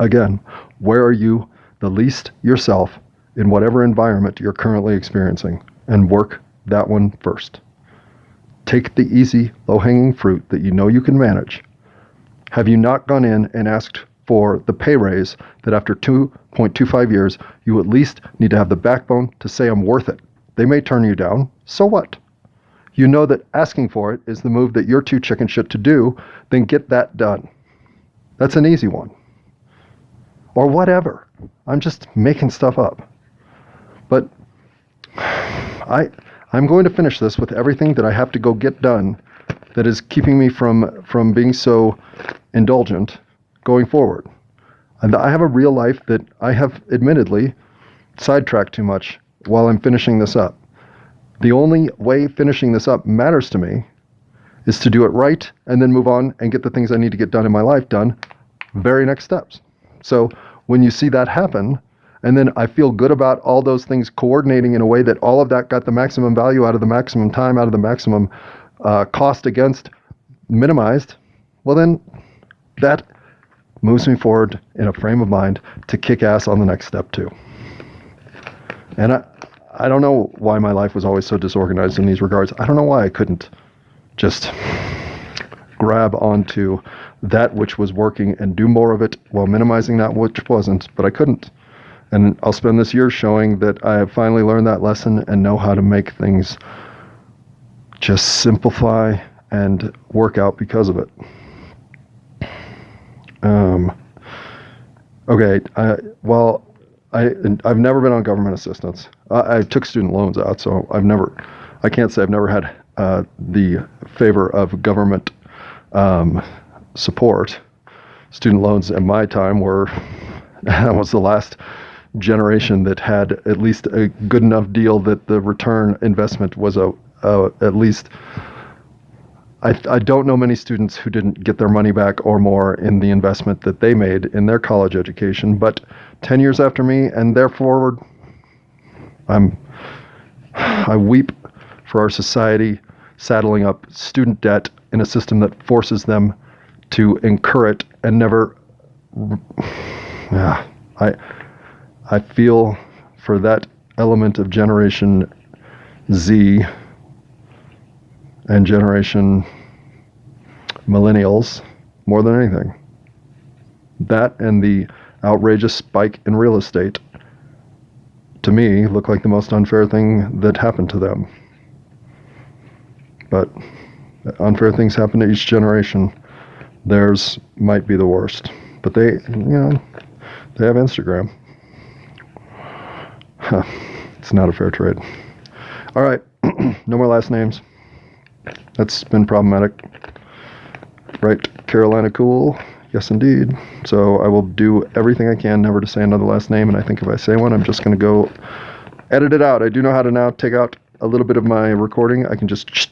again, where are you the least yourself in whatever environment you're currently experiencing, and work that one first. Take the easy, low-hanging fruit that you know you can manage. Have you not gone in and asked for the pay raise that after 2.25 years, you at least need to have the backbone to say I'm worth it? They may turn you down. So what? You know that asking for it is the move that you're too chicken shit to do, then get that done. That's an easy one. Or whatever. I'm just making stuff up. But I'm going to finish this with everything that I have to go get done that is keeping me from being so indulgent going forward. And I have a real life that I have admittedly sidetracked too much while I'm finishing this up. The only way finishing this up matters to me is to do it right and then move on and get the things I need to get done in my life done, very next steps. So when you see that happen, and then I feel good about all those things coordinating in a way that all of that got the maximum value out of the maximum time, out of the maximum cost against minimized, well then that moves me forward in a frame of mind to kick ass on the next step too. And I don't know why my life was always so disorganized in these regards. I don't know why I couldn't just grab onto that which was working and do more of it while minimizing that which wasn't, but I couldn't. And I'll spend this year showing that I have finally learned that lesson and know how to make things just simplify and work out because of it. Okay, I've never been on government assistance. I took student loans out, so I can't say I've never had the favor of government support. Student loans in my time were, that was the last generation that had at least a good enough deal that the return investment was at least. I don't know many students who didn't get their money back or more in the investment that they made in their college education, but 10 years after me and thereafter, I weep for our society saddling up student debt in a system that forces them to incur it and never. Yeah, I feel for that element of Generation Z and Generation Millennials more than anything. That and the outrageous spike in real estate, to me, look like the most unfair thing that happened to them. But unfair things happen to each generation. Theirs might be the worst. But they have Instagram. Huh. It's not a fair trade. All right, no more last names. That's been problematic. Right, Carolina Cool. Yes, indeed. So I will do everything I can never to say another last name, and I think if I say one, I'm just going to go edit it out. I do know how to now take out a little bit of my recording. I can just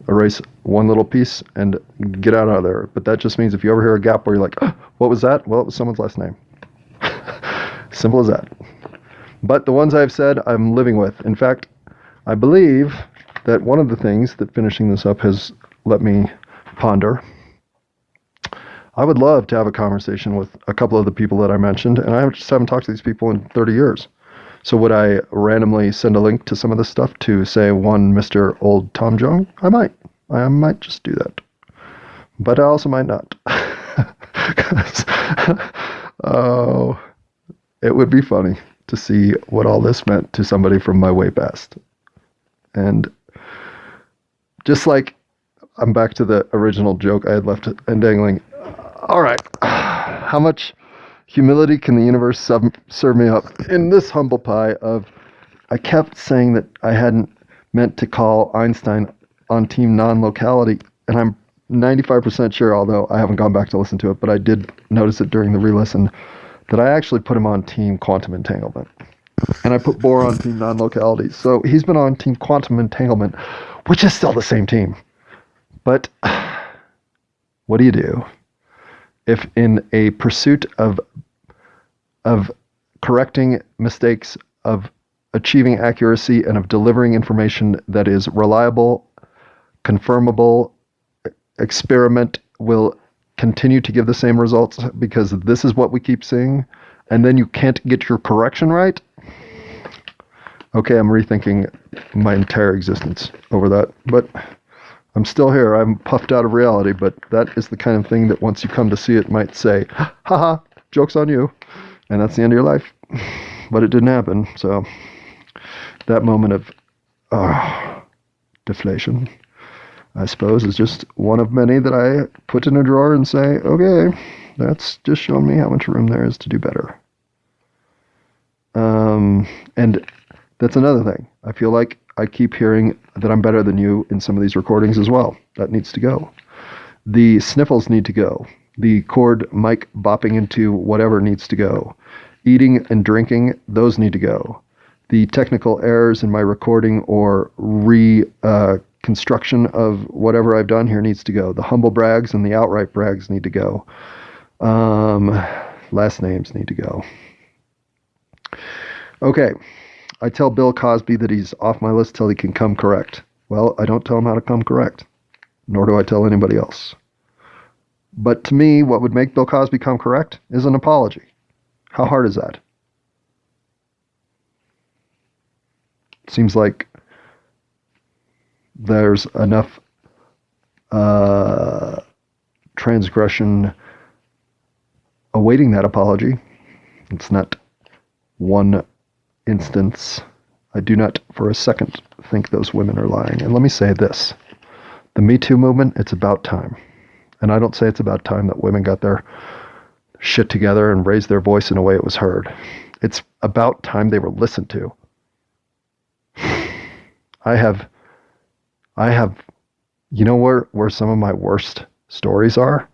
erase one little piece and get out of there. But that just means if you ever hear a gap where you're like, oh, what was that? Well, it was someone's last name. Simple as that. But the ones I've said, I'm living with. In fact, I believe that one of the things that finishing this up has let me ponder. I would love to have a conversation with a couple of the people that I mentioned, and I just haven't talked to these people in 30 years. So would I randomly send a link to some of this stuff to, say, one Mr. Old Tom Jung? I might just do that. But I also might not. Oh, it would be funny to see what all this meant to somebody from my way past. And just like I'm back to the original joke I had left and dangling. All right, how much humility can the universe serve me up in this humble pie of, I kept saying that I hadn't meant to call Einstein on team non-locality, and I'm 95% sure, although I haven't gone back to listen to it, but I did notice it during the re-listen, that I actually put him on team quantum entanglement. And I put Bohr on team non-locality. So he's been on team quantum entanglement, which is still the same team. But what do you do if in a pursuit of correcting mistakes, of achieving accuracy, and of delivering information that is reliable, confirmable, experiment will continue to give the same results because this is what we keep seeing, and then you can't get your correction right? Okay, I'm rethinking my entire existence over that, but I'm still here. I'm puffed out of reality, but that is the kind of thing that once you come to see it might say, haha, joke's on you, and that's the end of your life. But it didn't happen, so that moment of deflation, I suppose, is just one of many that I put in a drawer and say, okay, that's just showing me how much room there is to do better. And that's another thing. I feel like I keep hearing that I'm better than you in some of these recordings as well. That needs to go. The sniffles need to go. The cord mic bopping into whatever needs to go. Eating and drinking, those need to go. The technical errors in my recording or reconstruction of whatever I've done here needs to go. The humble brags and the outright brags need to go. Last names need to go. Okay. I tell Bill Cosby that he's off my list till he can come correct. Well, I don't tell him how to come correct, nor do I tell anybody else. But to me, what would make Bill Cosby come correct is an apology. How hard is that? Seems like there's enough transgression awaiting that apology. It's not one instance. I do not for a second think those women are lying. And let me say this. The Me Too movement, it's about time. And I don't say it's about time that women got their shit together and raised their voice in a way it was heard. It's about time they were listened to. I have, you know where some of my worst stories are?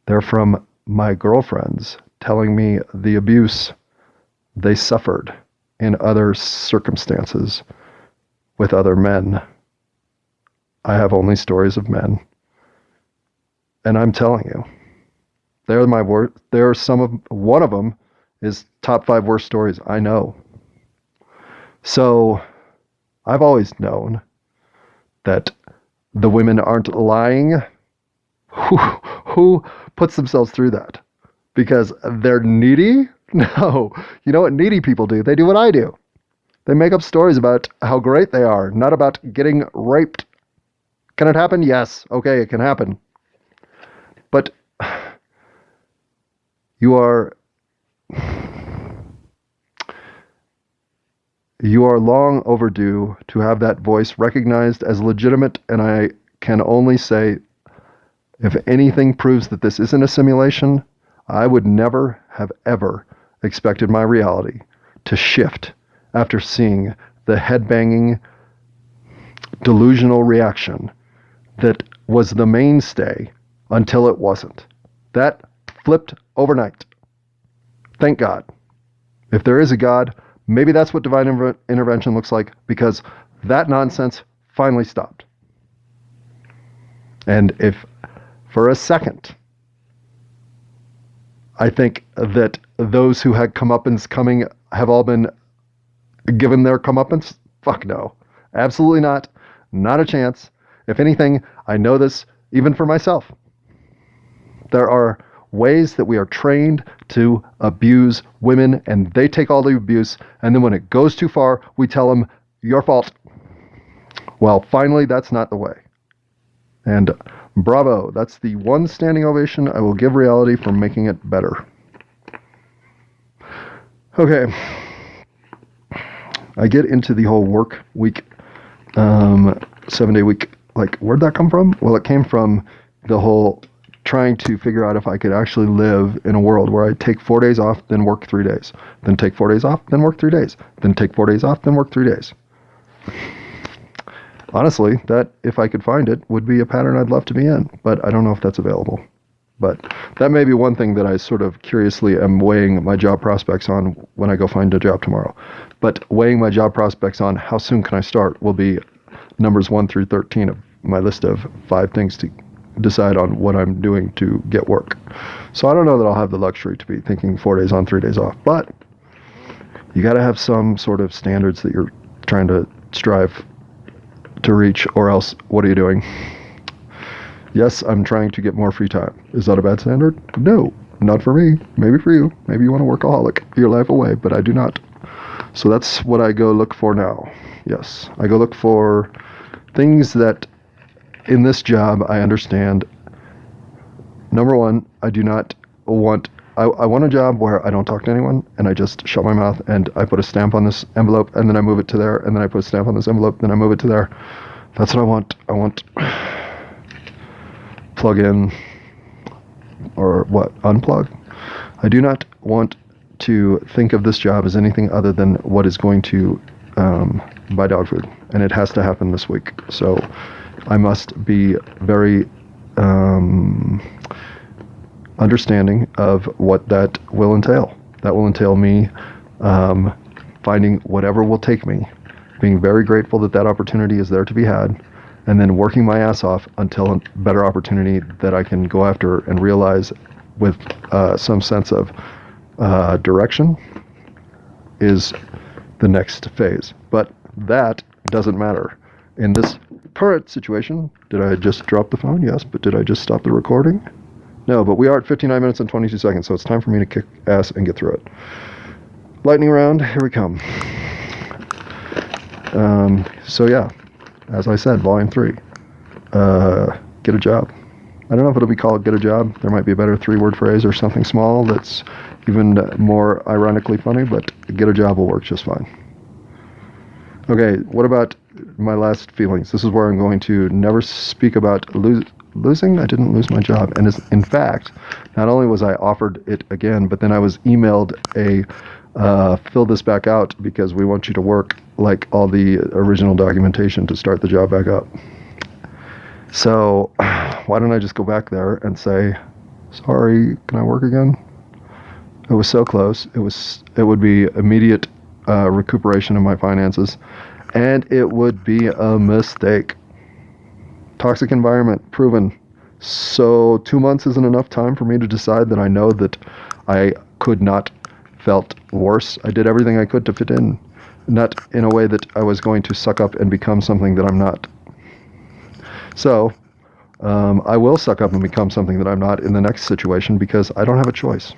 They're from my girlfriends telling me the abuse they suffered in other circumstances with other men. I have only stories of men. And I'm telling you, they're my worst. One of them is top 5 worst stories I know. So I've always known that the women aren't lying. Who puts themselves through that? Because they're needy? No. You know what needy people do? They do what I do. They make up stories about how great they are, not about getting raped. Can it happen? Yes. Okay, it can happen. But you are long overdue to have that voice recognized as legitimate, and I can only say, if anything proves that this isn't a simulation, I would never have ever expected my reality to shift after seeing the headbanging, delusional reaction that was the mainstay until it wasn't. That flipped overnight. Thank God. If there is a God, maybe that's what divine intervention looks like, because that nonsense finally stopped. And if for a second I think that those who had comeuppance coming have all been given their comeuppance, fuck no. Absolutely not. Not a chance. If anything, I know this even for myself. There are ways that we are trained to abuse women, and they take all the abuse, and then when it goes too far, we tell them, your fault. Well, finally, that's not the way. And bravo, that's the one standing ovation I will give reality for making it better. Okay. I get into the whole work week, 7-day week. Like, where'd that come from? Well, it came from the whole trying to figure out if I could actually live in a world where I take 4 days off, then work 3 days. Then take 4 days off, then work 3 days. Then take 4 days off, then work 3 days. Honestly, that, if I could find it, would be a pattern I'd love to be in. But I don't know if that's available. But that may be one thing that I sort of curiously am weighing my job prospects on when I go find a job tomorrow. But weighing my job prospects on how soon can I start will be numbers 1 through 13 of my list of 5 things to decide on what I'm doing to get work. So I don't know that I'll have the luxury to be thinking 4 days on, 3 days off. But you got to have some sort of standards that you're trying to strive to reach, or else what are you doing? Yes, I'm trying to get more free time. Is that a bad standard? No, not for me. Maybe for you. Maybe you want to workaholic your life away, but I do not. So that's what I go look for now. Yes, I go look for things that in this job I understand. Number one, I do not want, I want a job where I don't talk to anyone and I just shut my mouth and I put a stamp on this envelope and then I move it to there and then I put a stamp on this envelope, then I move it to there. That's what I want. I want plug in, or what, unplug. I do not want to think of this job as anything other than what is going to buy dog food, and it has to happen this week. So I must be very understanding of what that will entail. That will entail me finding whatever will take me, being very grateful that that opportunity is there to be had, and then working my ass off until a better opportunity that I can go after and realize with some sense of direction is the next phase. But that doesn't matter. In this current situation, did I just drop the phone? Yes, but did I just stop the recording? No, but we are at 59 minutes and 22 seconds, so it's time for me to kick ass and get through it. Lightning round, here we come. So yeah, as I said, volume 3. Get a job. I don't know if it'll be called get a job. There might be a better 3-word phrase or something small that's even more ironically funny, but get a job will work just fine. Okay, what about my last feelings? This is where I'm going to never speak about losing. I didn't lose my job. And in fact, not only was I offered it again, but then I was emailed a fill this back out because we want you to work like all the original documentation to start the job back up. So why don't I just go back there and say, sorry, can I work again? It was so close. It would be immediate recuperation of my finances, and it would be a mistake. Toxic environment, proven. So 2 months isn't enough time for me to decide that I know that I could not felt worse. I did everything I could to fit in, not in a way that I was going to suck up and become something that I'm not. So I will suck up and become something that I'm not in the next situation because I don't have a choice.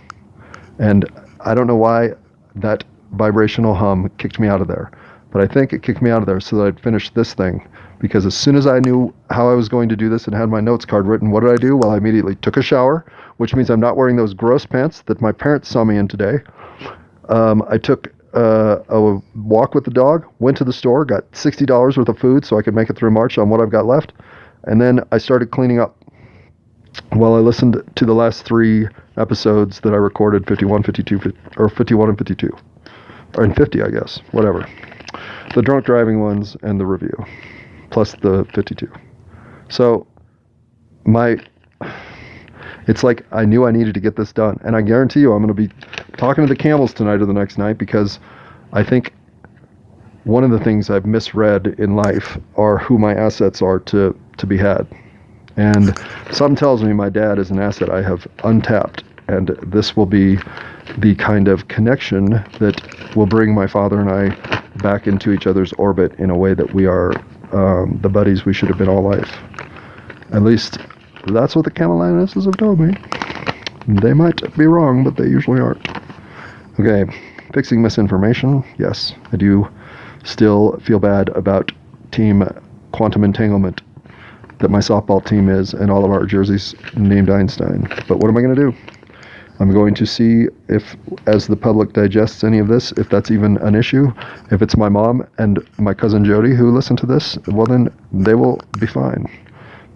And I don't know why that vibrational hum kicked me out of there. But I think it kicked me out of there so that I'd finish this thing. Because as soon as I knew how I was going to do this and had my notes card written, what did I do? Well, I immediately took a shower, which means I'm not wearing those gross pants that my parents saw me in today. I took a walk with the dog, went to the store, got $60 worth of food so I could make it through March on what I've got left. And then I started cleaning up. Well, I listened to the last 3 episodes that I recorded, 51, 52, or 51 and 52. Or in 50, I guess. Whatever. The drunk driving ones and the review. Plus the 52. So, it's like I knew I needed to get this done. And I guarantee you I'm going to be talking to the camels tonight or the next night because I think one of the things I've misread in life are who my assets are to be had. And something tells me my dad is an asset I have untapped, and this will be the kind of connection that will bring my father and I back into each other's orbit in a way that we are the buddies we should have been all life. At least that's what the camel lionesses have told me. They might be wrong, but they usually aren't. Okay, fixing misinformation. Yes, I do still feel bad about Team Quantum Entanglement that my softball team is, and all of our jerseys named Einstein. But what am I going to do? I'm going to see if, as the public digests any of this, if that's even an issue. If it's my mom and my cousin Jody who listen to this, well then they will be fine.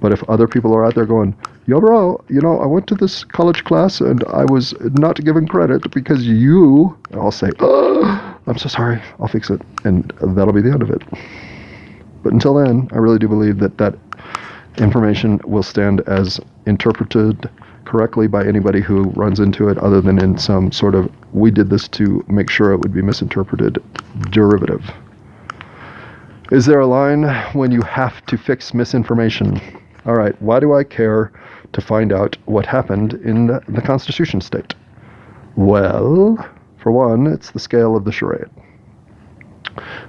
But if other people are out there going, yo bro, I went to this college class and I was not given credit because I'll say, oh, I'm so sorry, I'll fix it. And that'll be the end of it. But until then, I really do believe that information will stand as interpreted correctly by anybody who runs into it other than in some sort of, we did this to make sure it would be misinterpreted derivative. Is there a line when you have to fix misinformation? All right, why do I care to find out what happened in the Constitution state? Well, for one, it's the scale of the charade.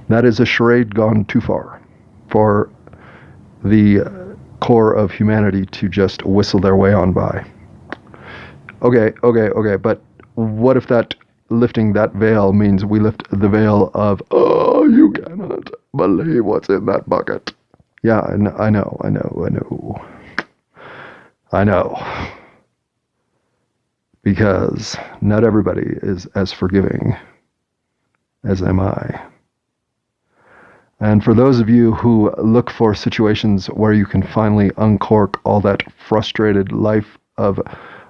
That is a charade gone too far for the core of humanity to just whistle their way on by. Okay, but what if that lifting that veil means we lift the veil of, oh, you cannot believe what's in that bucket? Yeah, I know. Because not everybody is as forgiving as am I. And for those of you who look for situations where you can finally uncork all that frustrated life of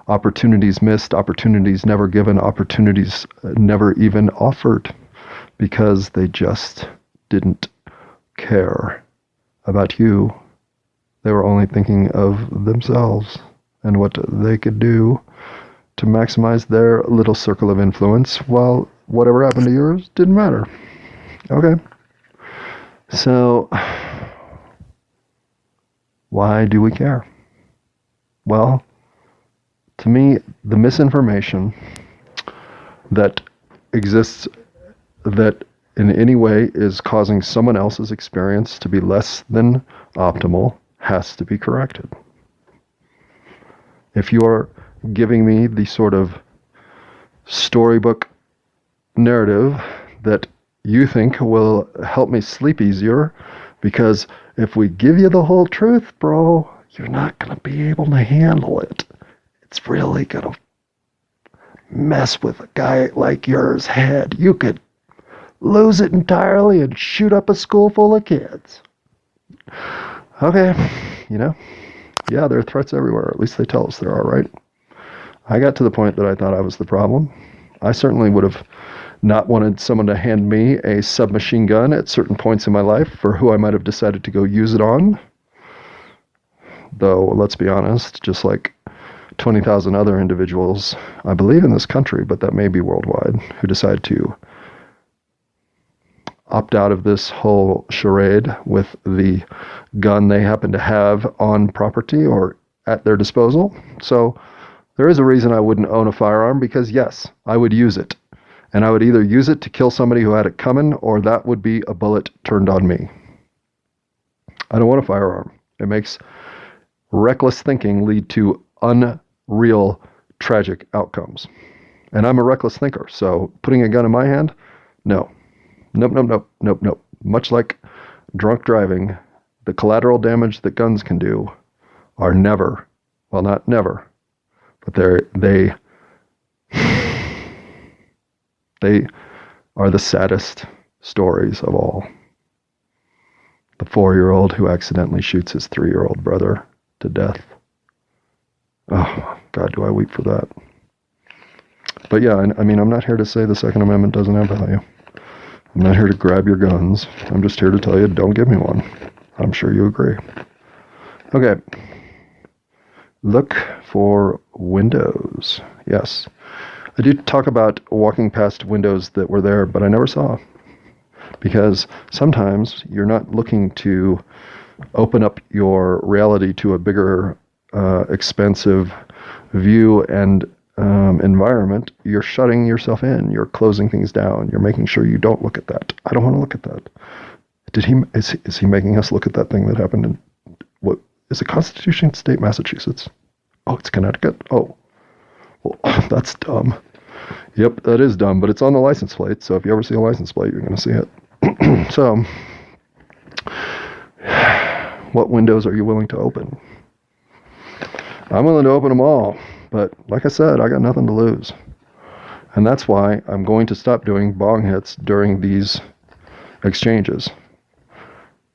opportunities missed, opportunities never given, opportunities never even offered, because they just didn't care about you. They were only thinking of themselves and what they could do to maximize their little circle of influence, while whatever happened to yours didn't matter. Okay. So, why do we care? Well, to me, the misinformation that exists that in any way is causing someone else's experience to be less than optimal has to be corrected. If you are giving me the sort of storybook narrative that you think will help me sleep easier, because if we give you the whole truth, bro, you're not going to be able to handle it. It's really going to mess with a guy like yours head. You could lose it entirely and shoot up a school full of kids. Okay, yeah, there are threats everywhere. At least they tell us there are, right? I got to the point that I thought I was the problem. I certainly would have not wanted someone to hand me a submachine gun at certain points in my life for who I might have decided to go use it on. Though, let's be honest, just like 20,000 other individuals, I believe in this country, but that may be worldwide, who decide to opt out of this whole charade with the gun they happen to have on property or at their disposal. So there is a reason I wouldn't own a firearm, because yes, I would use it. And I would either use it to kill somebody who had it coming, or that would be a bullet turned on me. I don't want a firearm. It makes reckless thinking lead to unreal, tragic outcomes. And I'm a reckless thinker, so putting a gun in my hand, no. Nope. Much like drunk driving, the collateral damage that guns can do are never, well, not never, but they are the saddest stories of all. The 4-year-old who accidentally shoots his 3-year-old brother to death. Oh, God, do I weep for that. But yeah, I mean, I'm not here to say the Second Amendment doesn't have value. I'm not here to grab your guns. I'm just here to tell you, don't give me one. I'm sure you agree. Okay. Look for windows. Yes. I do talk about walking past windows that were there, but I never saw. Because sometimes you're not looking to open up your reality to a bigger, expensive view and environment. You're shutting yourself in. You're closing things down. You're making sure you don't look at that. I don't want to look at that. Is he making us look at that thing that happened in, what is it, Constitution State, Massachusetts? Oh, it's Connecticut? Oh, well, that's dumb. Yep, that is dumb, but it's on the license plate, so if you ever see a license plate, you're going to see it. So, what windows are you willing to open? I'm willing to open them all, but like I said, I got nothing to lose. And that's why I'm going to stop doing bong hits during these exchanges.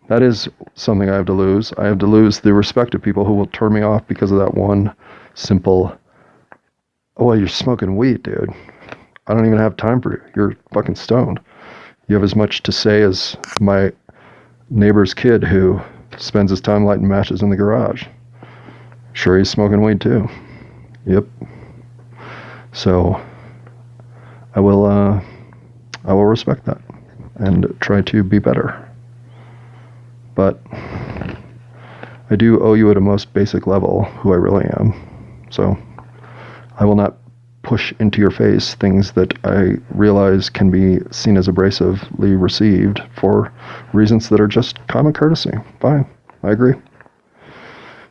That is something I have to lose. I have to lose the respect of people who will turn me off because of that one simple, oh, well, you're smoking weed, dude. I don't even have time for you. You're fucking stoned. You have as much to say as my neighbor's kid who spends his time lighting matches in the garage. Sure, he's smoking weed too. Yep. So I will respect that and try to be better. But I do owe you at a most basic level who I really am. So I will not push into your face things that I realize can be seen as abrasively received for reasons that are just common courtesy. Fine, I agree.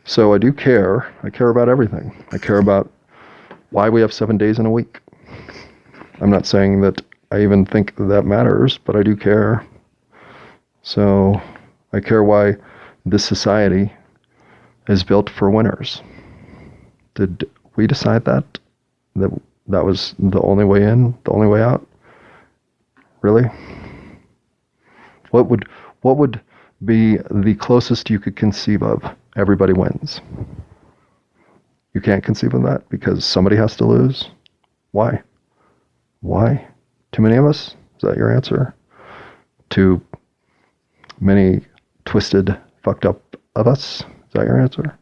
So I do care. I care about everything. I care about why we have 7 days in a week. I'm not saying that I even think that matters, but I do care. So I care why this society is built for winners. Did we decide that? That was the only way in, the only way out? Really? What would be the closest you could conceive of? Everybody wins. You can't conceive of that because somebody has to lose? Why? Why? Too many of us? Is that your answer? Too many twisted, fucked up of us? Is that your answer?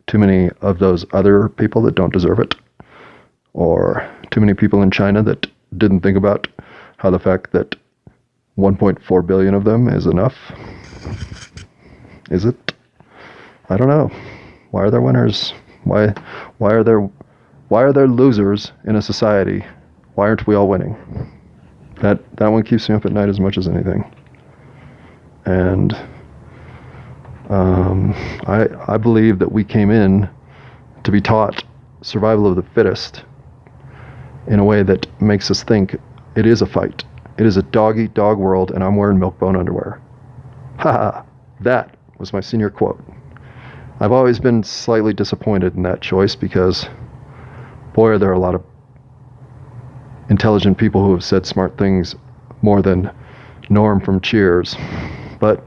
Too many of those other people that don't deserve it? Or too many people in China that didn't think about how the fact that 1.4 billion of them is enough? Is it? I don't know. Why are there winners? Why are there losers in a society? Why aren't we all winning? That one keeps me up at night as much as anything. And I believe that we came in to be taught survival of the fittest in a way that makes us think it is a fight. It is a dog-eat-dog world, and I'm wearing milk-bone underwear. Ha ha! That was my senior quote. I've always been slightly disappointed in that choice because, boy, are there a lot of intelligent people who have said smart things more than Norm from Cheers. But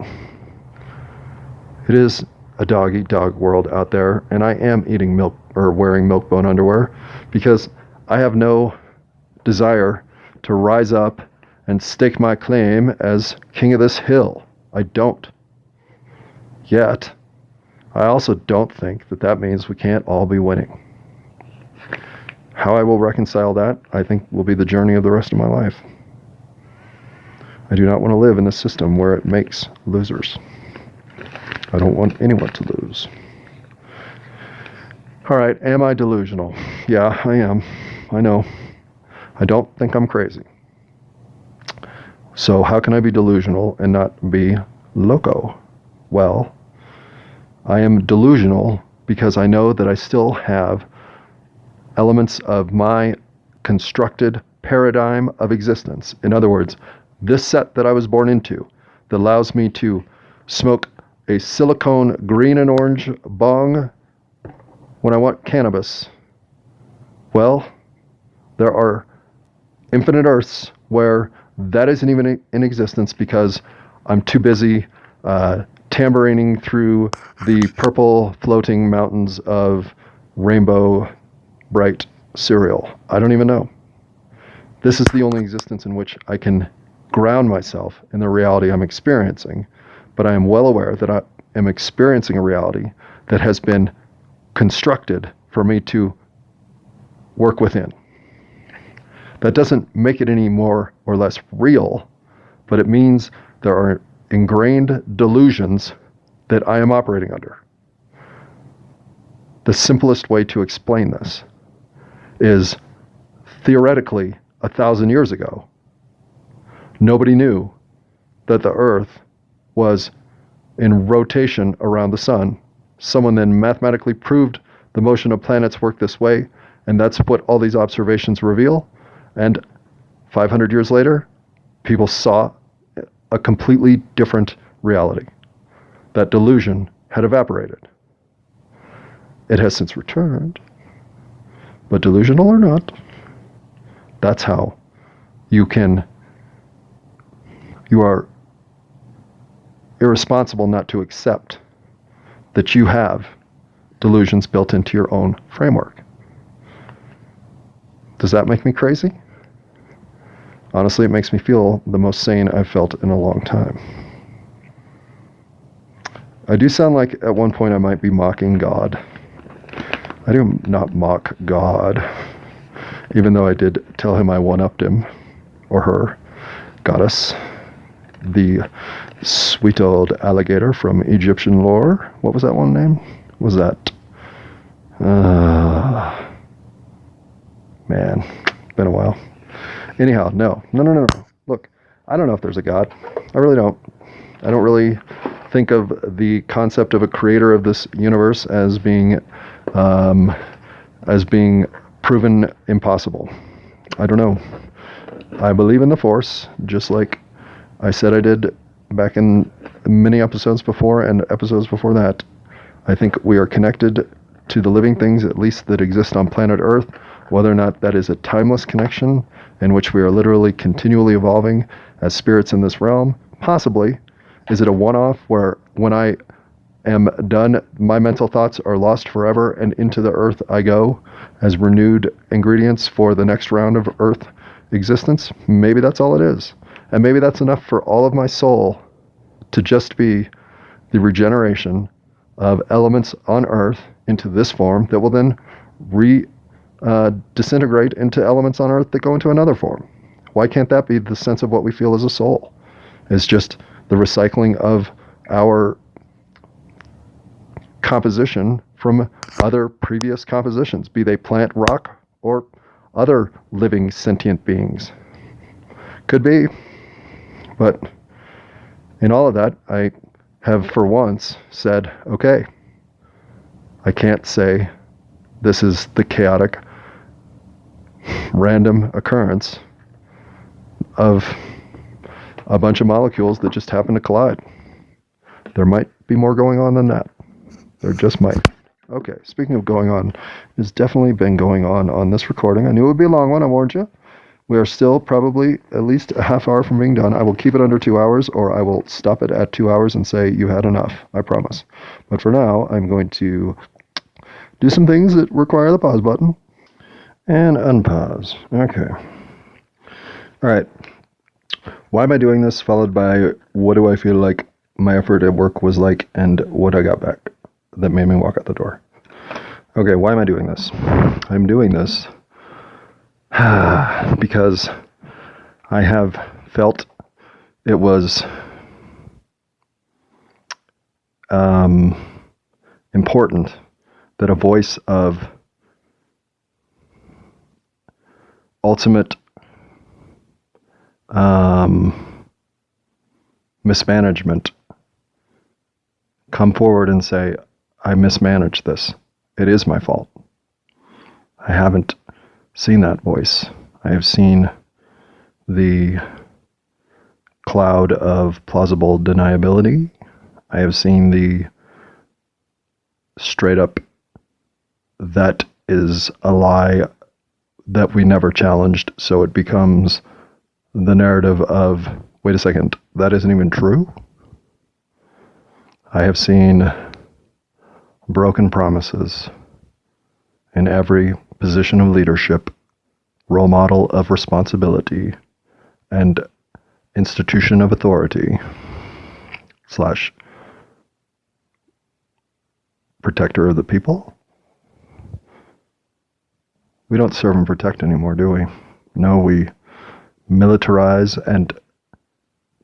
it is a dog-eat-dog world out there, and I am eating milk or wearing milk-bone underwear because I have no desire to rise up and stake my claim as king of this hill. I don't. Yet, I also don't think that that means we can't all be winning. How I will reconcile that, I think, will be the journey of the rest of my life. I do not want to live in a system where it makes losers. I don't want anyone to lose. All right, am I delusional? Yeah, I am. I know. I don't think I'm crazy. So how can I be delusional and not be loco? Well, I am delusional because I know that I still have elements of my constructed paradigm of existence. In other words, this set that I was born into that allows me to smoke a silicone green and orange bong when I want cannabis. Well, there are infinite Earths where that isn't even in existence because I'm too busy tambourining through the purple floating mountains of rainbow bright cereal. I don't even know. This is the only existence in which I can ground myself in the reality I'm experiencing, but I am well aware that I am experiencing a reality that has been constructed for me to work within. That doesn't make it any more or less real, but it means there are ingrained delusions that I am operating under. The simplest way to explain this is theoretically 1,000 years ago, nobody knew that the Earth was in rotation around the sun. Someone then mathematically proved the motion of planets work this way, and that's what all these observations reveal. And 500 years later, people saw a completely different reality. That delusion had evaporated. It has since returned, but delusional or not, that's how you are irresponsible not to accept that you have delusions built into your own framework. Does that make me crazy? Honestly, it makes me feel the most sane I've felt in a long time. I do sound like at one point I might be mocking God. I do not mock God, even though I did tell him I one-upped him, or her, goddess, the sweet old alligator from Egyptian lore. What was that one name? What was that? Man, been a while. Anyhow, no. Look, I don't know if there's a God. I really don't. I don't really think of the concept of a creator of this universe as being proven impossible. I don't know. I believe in the Force, just like I said I did back in many episodes before and episodes before that. I think we are connected to the living things, at least that exist on planet Earth. Whether or not that is a timeless connection in which we are literally continually evolving as spirits in this realm, possibly. Is it a one-off where when I am done, my mental thoughts are lost forever and into the earth I go as renewed ingredients for the next round of earth existence? Maybe that's all it is. And maybe that's enough for all of my soul to just be the regeneration of elements on earth into this form that will then disintegrate into elements on earth that go into another form. Why can't that be the sense of what we feel as a soul? It's just the recycling of our composition from other previous compositions, be they plant, rock, or other living sentient beings. Could be. But in all of that, I have for once said, okay, I can't say this is the chaotic, random occurrence of a bunch of molecules that just happen to collide. There might be more going on than that. There just might. Okay, speaking of going on, it's definitely been going on this recording. I knew it would be a long one, I warned you. We are still probably at least a half hour from being done. I will keep it under 2 hours, or I will stop it at 2 hours and say you had enough. I promise. But for now, I'm going to do some things that require the pause button. And unpause. Okay. All right. Why am I doing this? Followed by what do I feel like my effort at work was like and what I got back that made me walk out the door. Okay, why am I doing this? I'm doing this because I have felt it was important that a voice of ultimate mismanagement come forward and say, I mismanaged this. It is my fault. I haven't seen that voice. I have seen the cloud of plausible deniability. I have seen the straight up, that is a lie that we never challenged, so it becomes the narrative of, wait a second, that isn't even true. I have seen broken promises in every position of leadership, role model of responsibility, and institution of authority / protector of the people. We don't serve and protect anymore, do we? No, we militarize and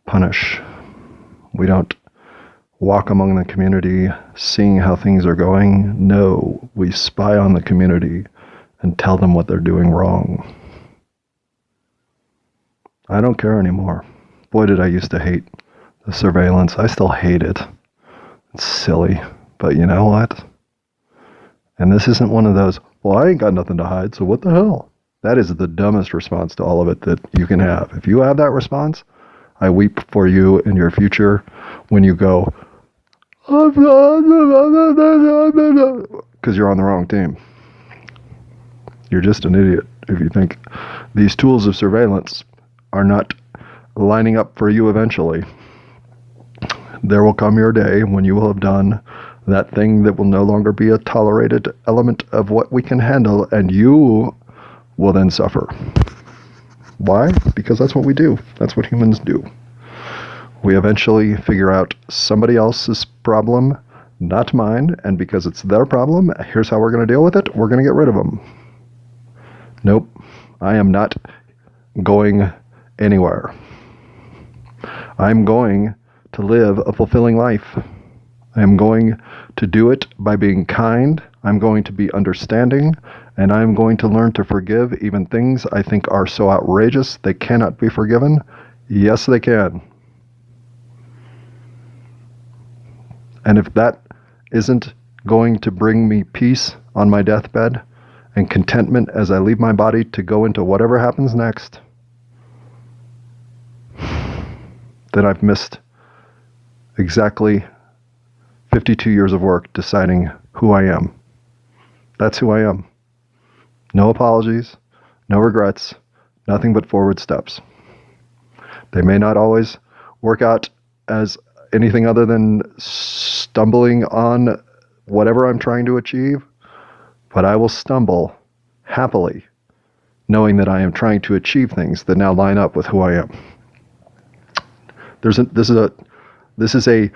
punish. We don't walk among the community seeing how things are going. No, we spy on the community and tell them what they're doing wrong. I don't care anymore. Boy, did I used to hate the surveillance. I still hate it. It's silly, but you know what? And this isn't one of those, well, I ain't got nothing to hide, so what the hell? That is the dumbest response to all of it that you can have. If you have that response, I weep for you in your future when you go, because you're on the wrong team. You're just an idiot if you think these tools of surveillance are not lining up for you eventually. There will come your day when you will have done that thing that will no longer be a tolerated element of what we can handle, and you will then suffer. Why? Because that's what we do. That's what humans do. We eventually figure out somebody else's problem, not mine, and because it's their problem, here's how we're going to deal with it. We're going to get rid of them. Nope. I am not going anywhere. I'm going to live a fulfilling life. I am going to do it by being kind. I'm going to be understanding, and I'm going to learn to forgive even things I think are so outrageous they cannot be forgiven. Yes, they can. And if that isn't going to bring me peace on my deathbed and contentment as I leave my body to go into whatever happens next, then I've missed exactly 52 years of work deciding who I am. That's who I am. No apologies, no regrets, nothing but forward steps. They may not always work out as anything other than stumbling on whatever I'm trying to achieve, but I will stumble happily, knowing that I am trying to achieve things that now line up with who I am. This is a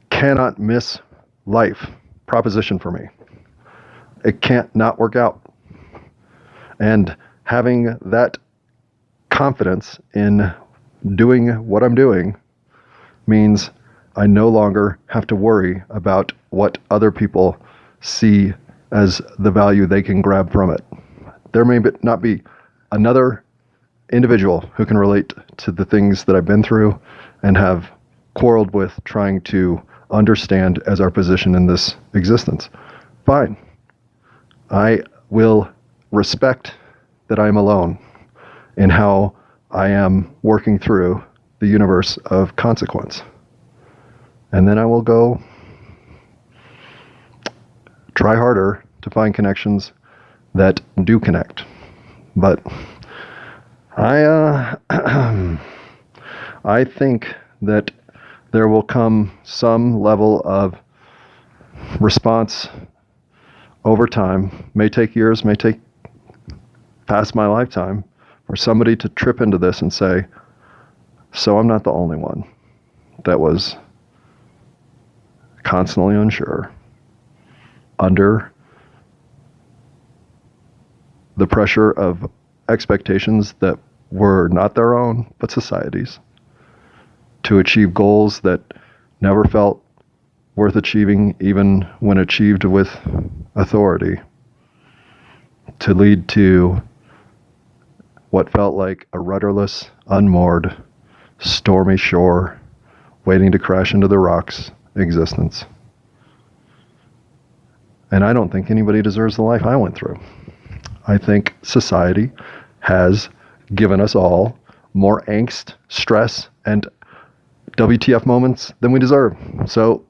cannot miss life proposition for me. It can't not work out. And having that confidence in doing what I'm doing means I no longer have to worry about what other people see as the value they can grab from it. There may not be another individual who can relate to the things that I've been through and have quarreled with trying to understand as our position in this existence. Fine. I will respect that I am alone in how I am working through the universe of consequence. And then I will go try harder to find connections that do connect. But I I think that there will come some level of response over time. May take years, may take past my lifetime, for somebody to trip into this and say, so I'm not the only one that was constantly unsure, under the pressure of expectations that were not their own, but society's, to achieve goals that never felt worth achieving, even when achieved with authority, to lead to what felt like a rudderless, unmoored, stormy shore waiting to crash into the rocks existence. And I don't think anybody deserves the life I went through. I think society has given us all more angst, stress, and WTF moments than we deserve. So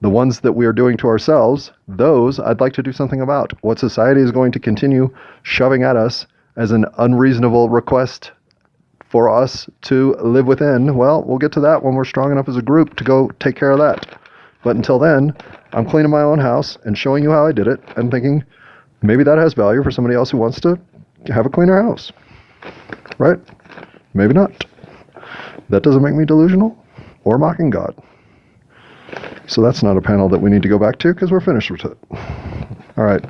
the ones that we are doing to ourselves, those I'd like to do something about. What society is going to continue shoving at us as an unreasonable request for us to live within, well, we'll get to that when we're strong enough as a group to go take care of that. But until then, I'm cleaning my own house and showing you how I did it and thinking maybe that has value for somebody else who wants to have a cleaner house. Right? Maybe not. That doesn't make me delusional or mocking God. So that's not a panel that we need to go back to because we're finished with it. All right.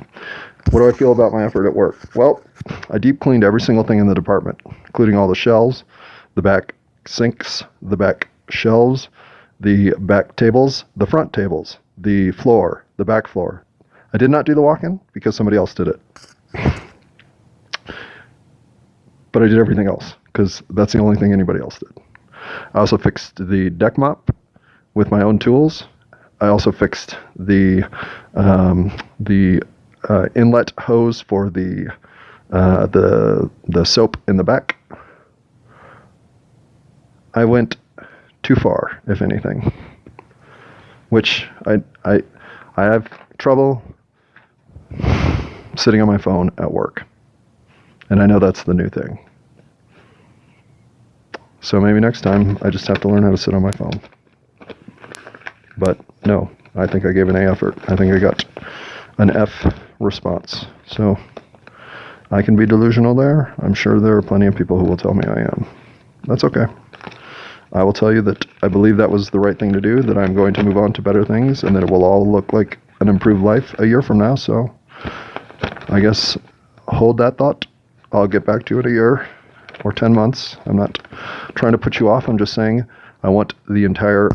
What do I feel about my effort at work? Well, I deep cleaned every single thing in the department, including all the shelves, the back sinks, the back shelves, the back tables, the front tables, the floor, the back floor. I did not do the walk-in because somebody else did it. But I did everything else because that's the only thing anybody else did. I also fixed the deck mop with my own tools. I also fixed the inlet hose for the soap in the back. I went too far, if anything, which I have trouble sitting on my phone at work, and I know that's the new thing. So maybe next time I just have to learn how to sit on my phone. But no, I think I gave an A effort. I think I got an F response. So I can be delusional there. I'm sure there are plenty of people who will tell me I am. That's okay. I will tell you that I believe that was the right thing to do, that I'm going to move on to better things, and that it will all look like an improved life a year from now. So I guess hold that thought. I'll get back to it a year or 10 months. I'm not trying to put you off. I'm just saying I want the entire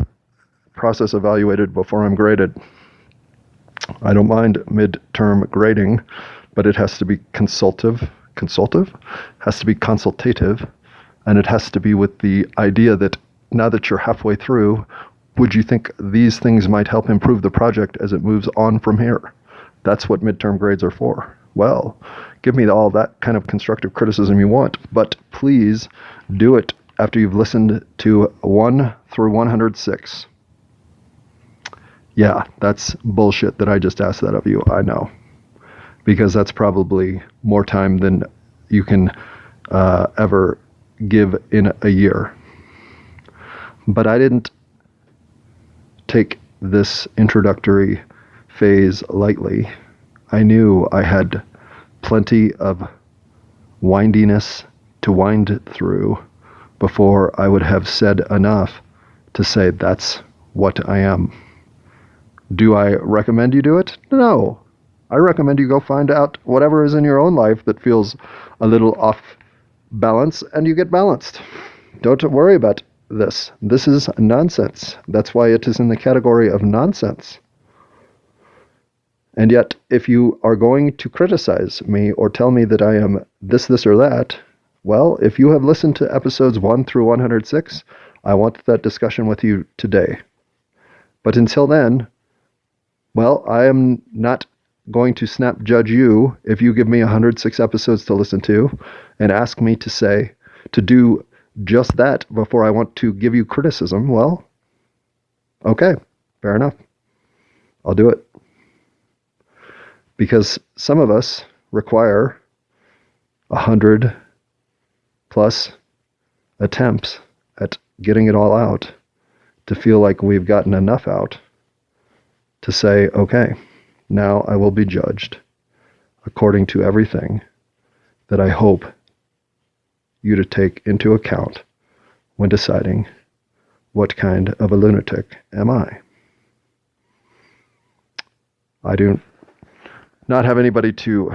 process evaluated before I'm graded. I don't mind midterm grading, but it has to be consultative, has to be consultative, and it has to be with the idea that now that you're halfway through, would you think these things might help improve the project as it moves on from here? That's what midterm grades are for. Well, give me all that kind of constructive criticism you want, but please do it after you've listened to 1 through 106. Yeah, that's bullshit that I just asked that of you, I know. Because that's probably more time than you can ever give in a year. But I didn't take this introductory phase lightly. I knew I had plenty of windiness to wind through before I would have said enough to say that's what I am. Do I recommend you do it? No. I recommend you go find out whatever is in your own life that feels a little off balance and you get balanced. Don't worry about this. This is nonsense. That's why it is in the category of nonsense. And yet, if you are going to criticize me or tell me that I am this, or that, well, if you have listened to episodes 1 through 106, I want that discussion with you today. But until then, well, I am not going to snap judge you if you give me 106 episodes to listen to and ask me to do just that before I want to give you criticism. Well, okay, fair enough. I'll do it. Because some of us require 100 plus attempts at getting it all out to feel like we've gotten enough out to say, okay, now I will be judged according to everything that I hope you to take into account when deciding what kind of a lunatic am I. I do not have anybody to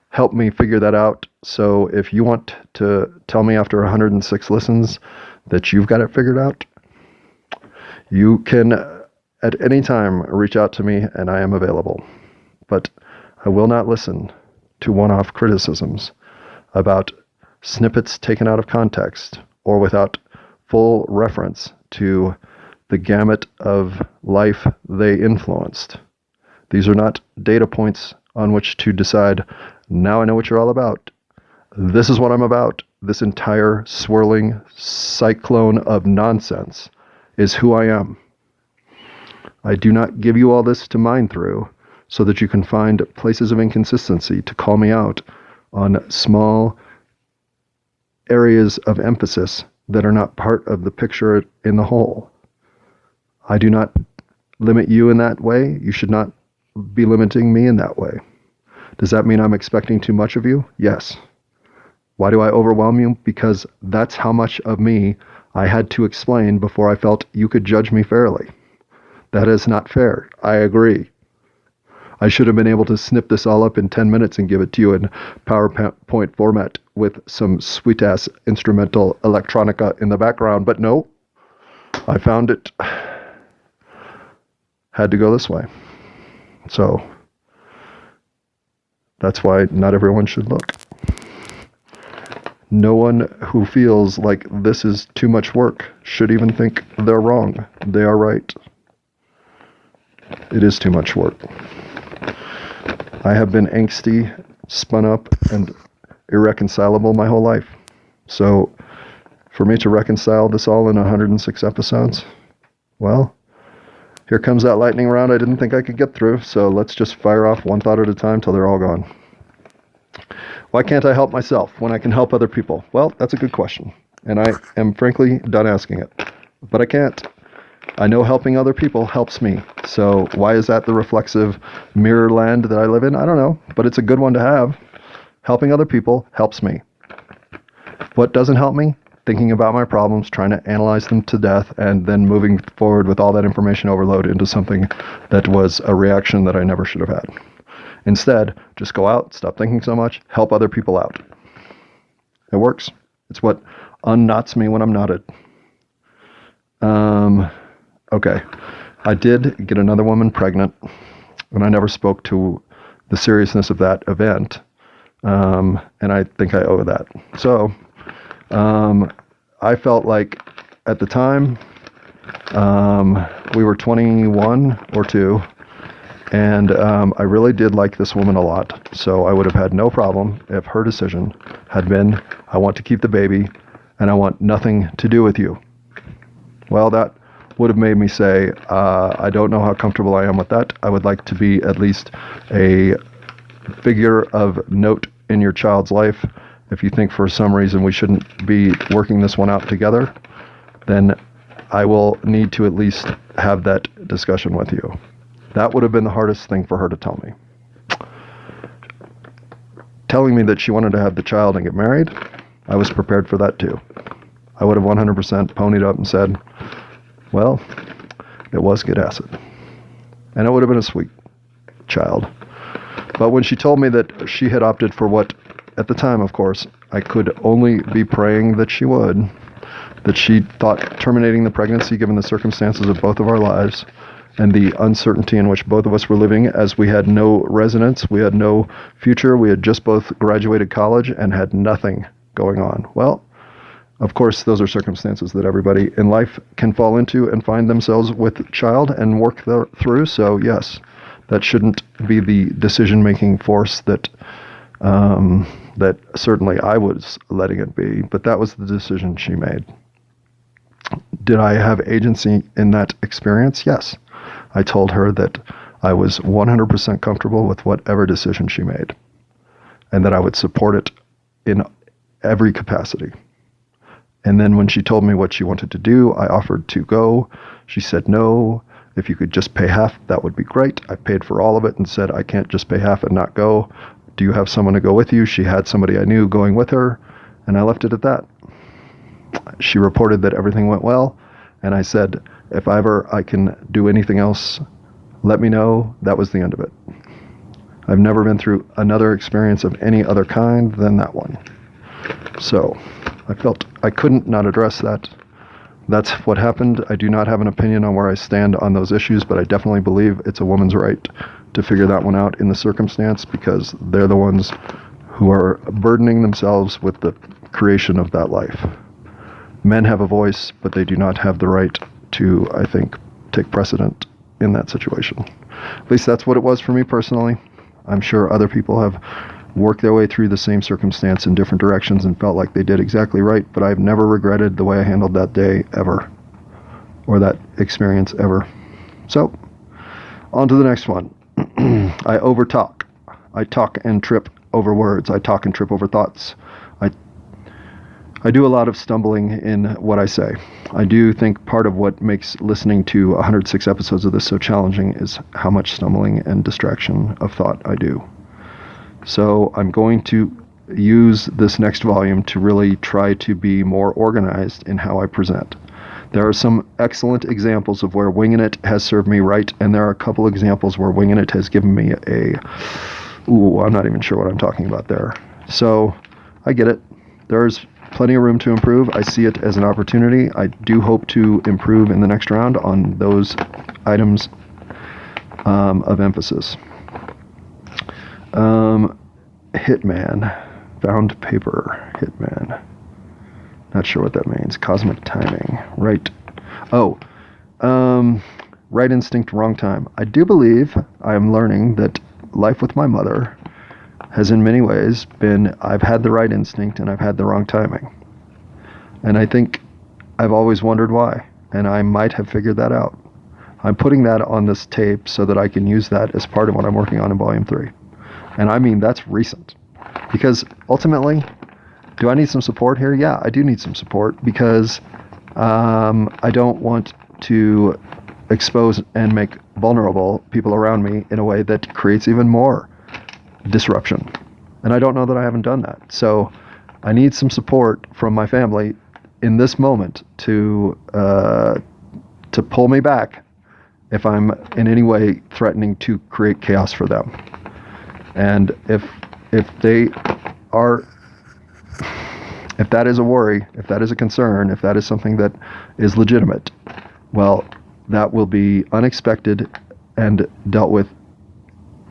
help me figure that out. So if you want to tell me after 106 listens that you've got it figured out, you can at any time reach out to me and I am available. But I will not listen to one-off criticisms about snippets taken out of context or without full reference to the gamut of life they influenced. These are not data points on which to decide, now I know what you're all about. This is what I'm about. This entire swirling cyclone of nonsense is who I am. I do not give you all this to mine through so that you can find places of inconsistency to call me out on small areas of emphasis that are not part of the picture in the whole. I do not limit you in that way. You should not be limiting me in that way. Does that mean I'm expecting too much of you? Yes. Why do I overwhelm you? Because that's how much of me I had to explain before I felt you could judge me fairly. That is not fair. I agree. I should have been able to snip this all up in 10 minutes and give it to you in PowerPoint format with some sweet-ass instrumental electronica in the background, but no, I found it had to go this way. So that's why not everyone should look. No one who feels like this is too much work should even think they're wrong. They are right. It is too much work. I have been angsty, spun up, and irreconcilable my whole life. So for me to reconcile this all in 106 episodes, well, here comes that lightning round I didn't think I could get through, so let's just fire off one thought at a time till they're all gone. Why can't I help myself when I can help other people? Well, that's a good question, and I am frankly done asking it. But I can't. I know helping other people helps me, so why is that the reflexive mirror land that I live in? I don't know, but it's a good one to have. Helping other people helps me. What doesn't help me? Thinking about my problems, trying to analyze them to death, and then moving forward with all that information overload into something that was a reaction that I never should have had. Instead, just go out, stop thinking so much, help other people out. It works. It's what unknots me when I'm knotted. Okay. I did get another woman pregnant, and I never spoke to the seriousness of that event, and I think I owe that. So, I felt like at the time, we were 21 or 2, and I really did like this woman a lot. So I would have had no problem if her decision had been, I want to keep the baby, and I want nothing to do with you. Well, that would have made me say, I don't know how comfortable I am with that. I would like to be at least a figure of note in your child's life. If you think for some reason we shouldn't be working this one out together, then I will need to at least have that discussion with you. That would have been the hardest thing for her to tell me. Telling me that she wanted to have the child and get married, I was prepared for that too. I would have 100% ponied up and said, well, it was good acid. And it would have been a sweet child. But when she told me that she had opted for what, at the time, of course, I could only be praying that she would, that she thought terminating the pregnancy, given the circumstances of both of our lives, and the uncertainty in which both of us were living, as we had no residence, we had no future, we had just both graduated college and had nothing going on. Well, of course, those are circumstances that everybody in life can fall into and find themselves with child and work through. So yes, that shouldn't be the decision-making force that that certainly I was letting it be, but that was the decision she made. Did I have agency in that experience? Yes. I told her that I was 100% comfortable with whatever decision she made, and that I would support it in every capacity. And then when she told me what she wanted to do, I offered to go. She said no. If you could just pay half, that would be great. I paid for all of it and said, I can't just pay half and not go. Do you have someone to go with you? She had somebody I knew going with her, and I left it at that. She reported that everything went well, and I said, if ever I can do anything else, let me know. That was the end of it. I've never been through another experience of any other kind than that one. So I felt I couldn't not address that. That's what happened. I do not have an opinion on where I stand on those issues, but I definitely believe it's a woman's right to figure that one out in the circumstance, because they're the ones who are burdening themselves with the creation of that life. Men have a voice, but they do not have the right to, I think, take precedent in that situation. At least that's what it was for me personally. I'm sure other people have worked their way through the same circumstance in different directions and felt like they did exactly right, but I've never regretted the way I handled that day ever, or that experience ever. So, on to the next one. I overtalk. I talk and trip over words. I talk and trip over thoughts. I do a lot of stumbling in what I say. I do think part of what makes listening to 106 episodes of this so challenging is how much stumbling and distraction of thought I do. So I'm going to use this next volume to really try to be more organized in how I present. There are some excellent examples of where winging it has served me right, and there are a couple examples where winging it has given me I'm not even sure what I'm talking about there. So I get it. There's plenty of room to improve. I see it as an opportunity. I do hope to improve in the next round on those items of emphasis. Hitman. Found paper. Hitman. Not sure what that means. Cosmic timing. Right. Right instinct, wrong time. I do believe I am learning that life with my mother has in many ways been, I've had the right instinct and I've had the wrong timing. And I think I've always wondered why, and I might have figured that out. I'm putting that on this tape so that I can use that as part of what I'm working on in Volume 3. And I mean, that's recent. Because ultimately, do I need some support here? Yeah, I do need some support, because I don't want to expose and make vulnerable people around me in a way that creates even more disruption. And I don't know that I haven't done that. So I need some support from my family in this moment to pull me back if I'm in any way threatening to create chaos for them. And if that is a worry, if that is a concern, if that is something that is legitimate, well, that will be unexpected and dealt with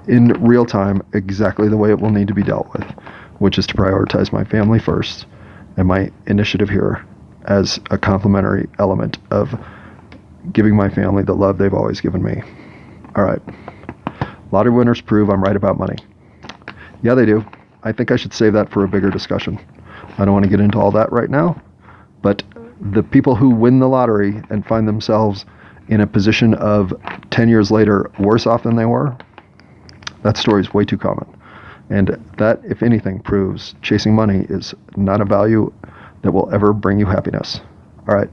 in real time exactly the way it will need to be dealt with, which is to prioritize my family first and my initiative here as a complementary element of giving my family the love they've always given me. All right. Lottery winners prove I'm right about money. Yeah, they do. I think I should save that for a bigger discussion. I don't want to get into all that right now, but the people who win the lottery and find themselves in a position of 10 years later worse off than they were, that story is way too common. And that, if anything, proves chasing money is not a value that will ever bring you happiness. All right.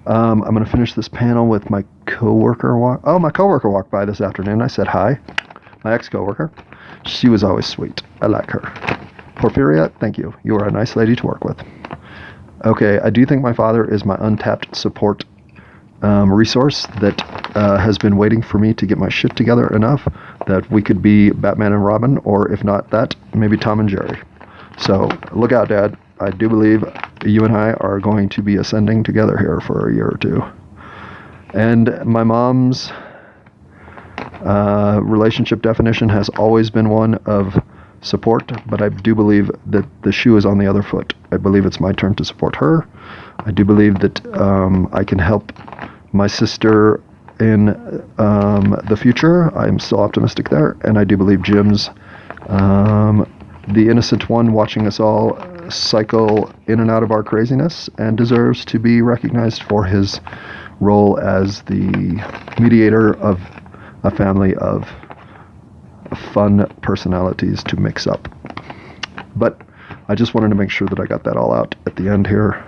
I'm going to finish this panel with my coworker. My coworker walked by this afternoon. I said hi. My ex-coworker. She was always sweet. I like her. Porphyria, thank you. You are a nice lady to work with. Okay, I do think my father is my untapped support resource that has been waiting for me to get my shit together enough that we could be Batman and Robin, or if not that, maybe Tom and Jerry. So look out, Dad. I do believe you and I are going to be ascending together here for a year or two. And my mom's relationship definition has always been one of support, but I do believe that the shoe is on the other foot. I believe it's my turn to support her. I do believe that I can help my sister in the future. I'm still optimistic there. And I do believe Jim's the innocent one watching us all cycle in and out of our craziness and deserves to be recognized for his role as the mediator of a family of fun personalities to mix up. But I just wanted to make sure that I got that all out at the end here.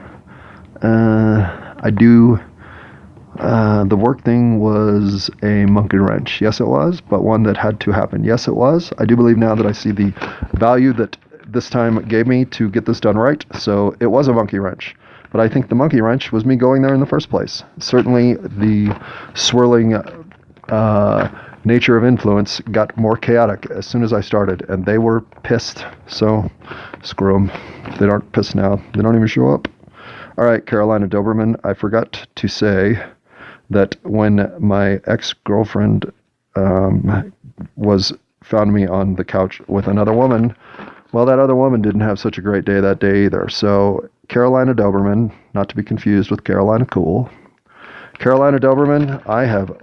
The work thing was a monkey wrench. Yes, it was, but one that had to happen. Yes, it was. I do believe now that I see the value that this time gave me to get this done right. So it was a monkey wrench. But I think the monkey wrench was me going there in the first place. Certainly the swirling nature of influence got more chaotic as soon as I started, and they were pissed. So screw them. They aren't pissed now. They don't even show up. All right, Carolina Doberman, I forgot to say that when my ex-girlfriend found me on the couch with another woman, well, that other woman didn't have such a great day that day either. So Carolina Doberman, not to be confused with Carolina Cool. Carolina Doberman, I have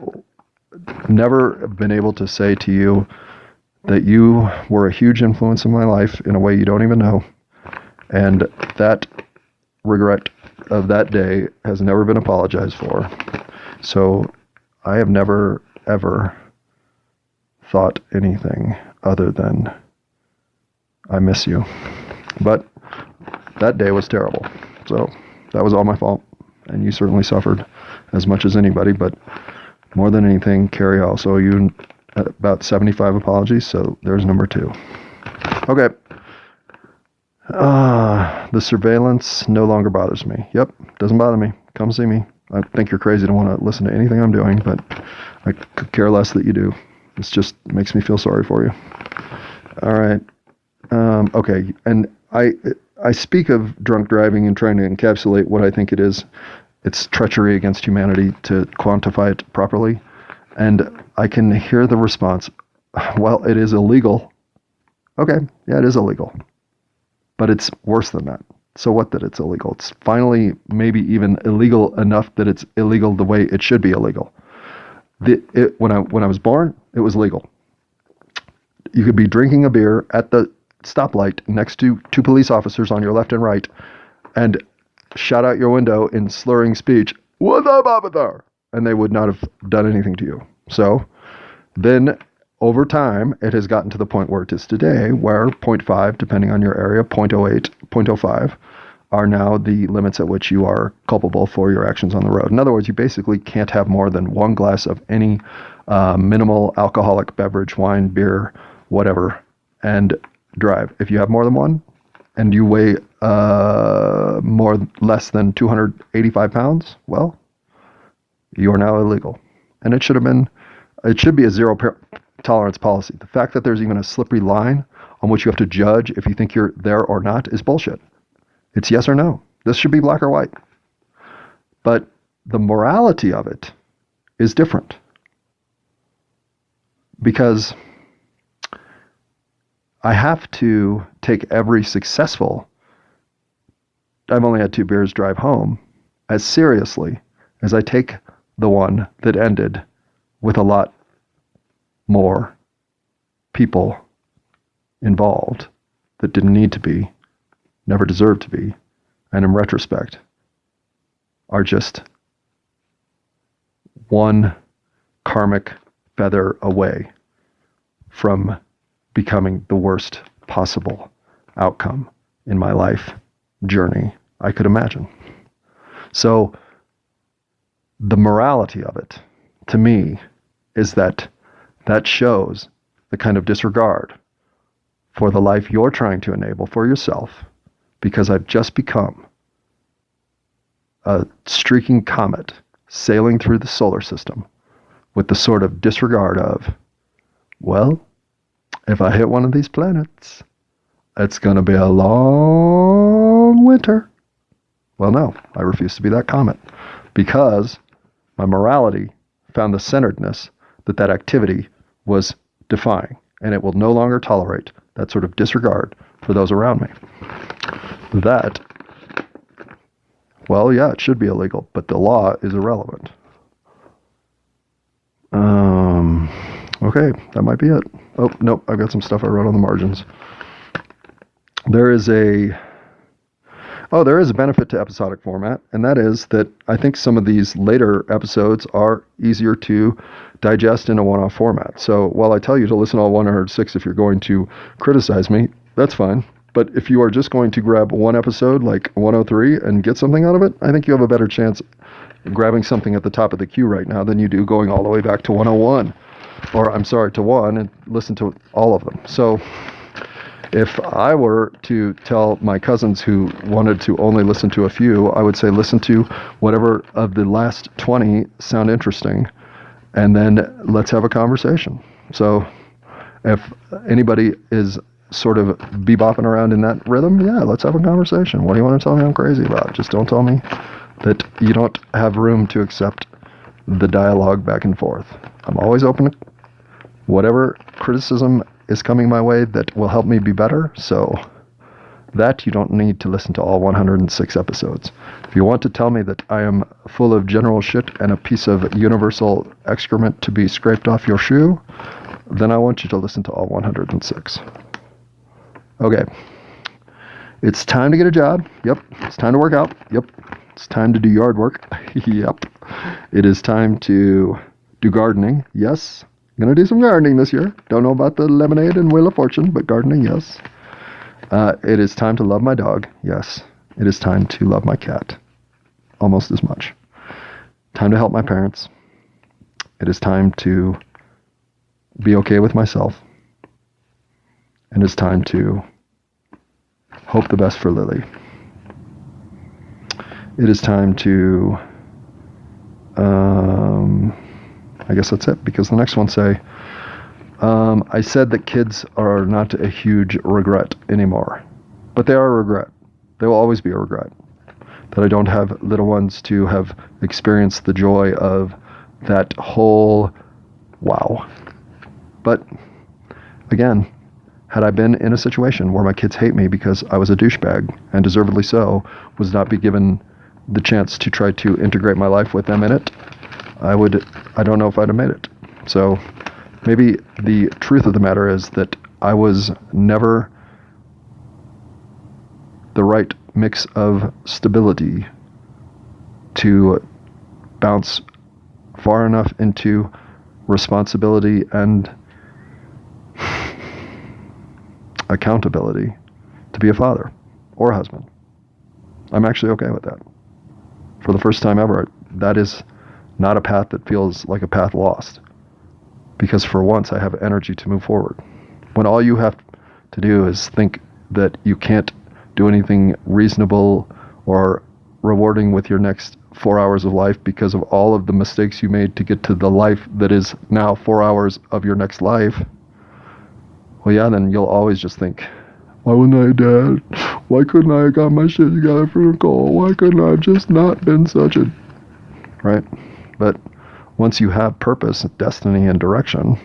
never been able to say to you that you were a huge influence in my life in a way you don't even know. And that regret of that day has never been apologized for. So I have never, ever thought anything other than I miss you. But that day was terrible. So that was all my fault. And you certainly suffered as much as anybody. But more than anything, Carrie, I'll owe you about 75 apologies. So there's number 2. Okay. The surveillance no longer bothers me. Yep, doesn't bother me. Come see me. I think you're crazy to want to listen to anything I'm doing, but I could care less that you do. It just makes me feel sorry for you. All right. Okay, and I speak of drunk driving and trying to encapsulate what I think it is. It's treachery against humanity to quantify it properly. And I can hear the response, well, it is illegal. Okay, yeah, it is illegal. But it's worse than that. So what that it's illegal? It's finally maybe even illegal enough that it's illegal the way it should be illegal. When I was born, it was legal. You could be drinking a beer at the stoplight next to 2 police officers on your left and right and shout out your window in slurring speech, "What's up, officer?" And they would not have done anything to you. So then over time, it has gotten to the point where it is today, where 0.5, depending on your area, 0.08, 0.05, are now the limits at which you are culpable for your actions on the road. In other words, you basically can't have more than 1 glass of any minimal alcoholic beverage, wine, beer, whatever, and drive. If you have more than 1, and you weigh less than 285 pounds, well, you are now illegal. And it should be a zero tolerance policy. The fact that there's even a slippery line on which you have to judge if you think you're there or not is bullshit. It's yes or no. This should be black or white. But the morality of it is different. Because I have to take every successful, I've only had 2 beers drive home, as seriously as I take the one that ended with a lot more people involved that didn't need to be, never deserved to be, and in retrospect are just one karmic feather away from becoming the worst possible outcome in my life journey I could imagine. So the morality of it, to me, is that shows the kind of disregard for the life you're trying to enable for yourself, because I've just become a streaking comet sailing through the solar system with the sort of disregard of, well, if I hit one of these planets, it's going to be a long winter. Well, no, I refuse to be that comet, because my morality found the centeredness that activity was defying, and it will no longer tolerate that sort of disregard for those around me. That, well, yeah, it should be illegal, but the law is irrelevant. Okay, that might be it. Oh, nope, I've got some stuff I wrote on the margins. There is Oh, there is a benefit to episodic format, and that is that I think some of these later episodes are easier to digest in a one-off format. So while I tell you to listen to all 106 if you're going to criticize me, that's fine. But if you are just going to grab one episode like 103 and get something out of it, I think you have a better chance grabbing something at the top of the queue right now than you do going all the way back to 101. Or, I'm sorry, to 1 and listen to all of them. So if I were to tell my cousins who wanted to only listen to a few, I would say listen to whatever of the last 20 sound interesting, and then let's have a conversation. So if anybody is sort of bebopping around in that rhythm, yeah, let's have a conversation. What do you want to tell me I'm crazy about? Just don't tell me that you don't have room to accept the dialogue back and forth. I'm always open to whatever criticism is coming my way that will help me be better, so that you don't need to listen to all 106 episodes. If you want to tell me that I am full of general shit and a piece of universal excrement to be scraped off your shoe, then I want you to listen to all 106. Okay. It's time to get a job. Yep. It's time to work out. Yep. It's time to do yard work. Yep. It is time to do gardening. Yes. I'm going to do some gardening this year. Don't know about the lemonade and Wheel of Fortune, but gardening, yes. It is time to love my dog. Yes. It is time to love my cat. Almost as much. Time to help my parents. It is time to be okay with myself. And it's time to hope the best for Lily. It is time to, I guess that's it, because the next one say, I said that kids are not a huge regret anymore, but they are a regret. They will always be a regret. That I don't have little ones to have experienced the joy of that whole wow. But again, had I been in a situation where my kids hate me because I was a douchebag, and deservedly so, was not be given the chance to try to integrate my life with them in it, I don't know if I'd have made it. So maybe the truth of the matter is that I was never the right mix of stability to bounce far enough into responsibility and accountability to be a father or a husband. I'm actually okay with that. For the first time ever, that is not a path that feels like a path lost. Because for once, I have energy to move forward. When all you have to do is think that you can't do anything reasonable or rewarding with your next 4 hours of life because of all of the mistakes you made to get to the life that is now 4 hours of your next life, well, yeah, then you'll always just think, why wasn't I Dad? Why couldn't I have got my shit together for Nicole? Why couldn't I have just not been such a... Right? But once you have purpose, destiny, and direction,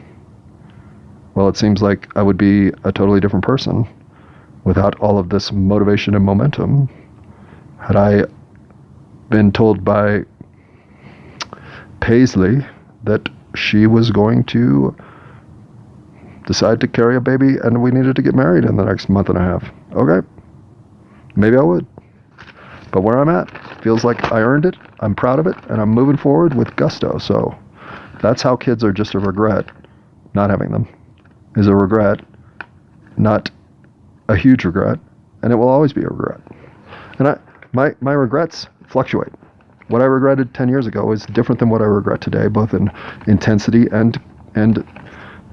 well, it seems like I would be a totally different person without all of this motivation and momentum. Had I been told by Paisley that she was going to decide to carry a baby and we needed to get married in the next month and a half, okay, maybe I would. But where I'm at feels like I earned it, I'm proud of it, and I'm moving forward with gusto. So that's how kids are just a regret. Not having them is a regret, not a huge regret, and it will always be a regret. And my regrets fluctuate. What I regretted 10 years ago is different than what I regret today, both in intensity and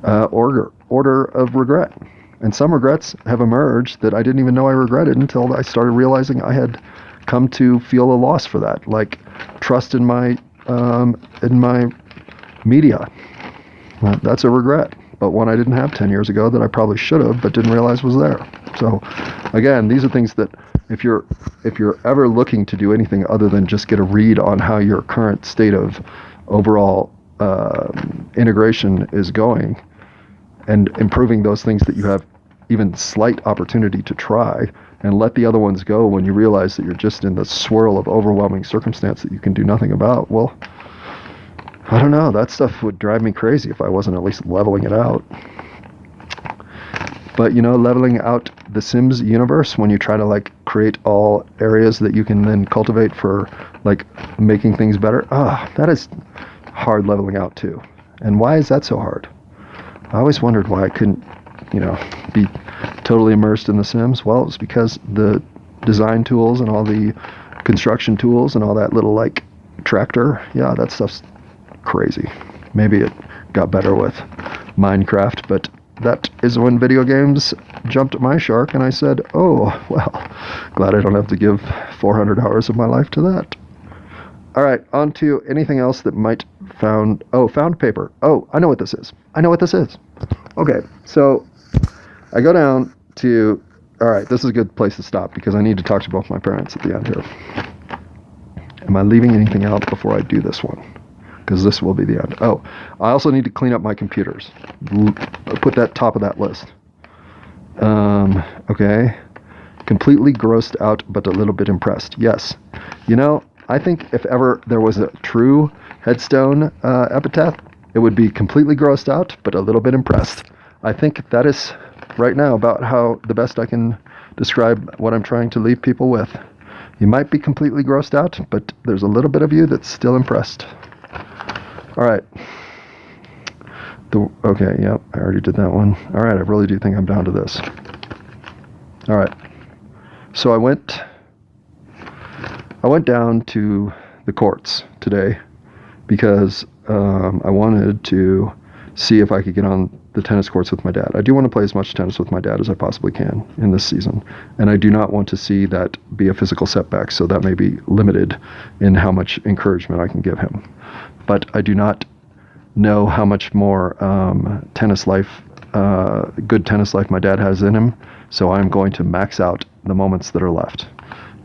order of regret. And some regrets have emerged that I didn't even know I regretted until I started realizing I had come to feel a loss for that, like trust in my media. That's a regret, but one I didn't have 10 years ago that I probably should have, but didn't realize was there. So, again, these are things that if you're ever looking to do anything other than just get a read on how your current state of overall integration is going, and improving those things that you have even slight opportunity to try, and let the other ones go when you realize that you're just in the swirl of overwhelming circumstance that you can do nothing about, well, I don't know, that stuff would drive me crazy if I wasn't at least leveling it out. But, you know, leveling out the Sims universe, when you try to, like, create all areas that you can then cultivate for, like, making things better, that is hard leveling out, too. And why is that so hard? I always wondered why I couldn't, you know, be totally immersed in the Sims. Well, it was because the design tools and all the construction tools and all that little, like, tractor, yeah, that stuff's crazy. Maybe it got better with Minecraft, but that is when video games jumped at my shark, and I said, oh, well, glad I don't have to give 400 hours of my life to that. All right, on to anything else that might found paper. Oh, I know what this is. Okay, so I go down to, all right, this is a good place to stop because I need to talk to both my parents at the end here. Am I leaving anything out before I do this one? Because this will be the end. Oh, I also need to clean up my computers. Put that top of that list. Okay. Completely grossed out, but a little bit impressed. Yes. You know, I think if ever there was a true headstone epitaph, it would be completely grossed out, but a little bit impressed. I think that is right now about how the best I can describe what I'm trying to leave people with. You might be completely grossed out, but there's a little bit of you that's still impressed. All right. Okay, yep, I already did that one. All right, I really do think I'm down to this. All right. So I went down to the courts today because I wanted to see if I could get on the tennis courts with my dad. I do want to play as much tennis with my dad as I possibly can in this season, and I do not want to see that be a physical setback, so that may be limited in how much encouragement I can give him. But I do not know how much more good tennis life my dad has in him, so I'm going to max out the moments that are left.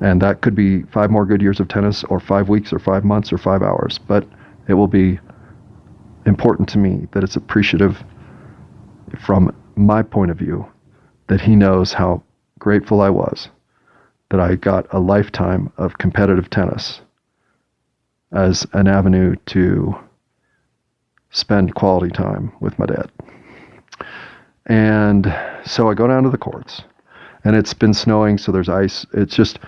And that could be 5 more good years of tennis, or 5 weeks, or 5 months, or 5 hours. But it will be important to me that it's appreciative from my point of view that he knows how grateful I was that I got a lifetime of competitive tennis as an avenue to spend quality time with my dad. And so I go down to the courts, and it's been snowing, so there's ice. It's just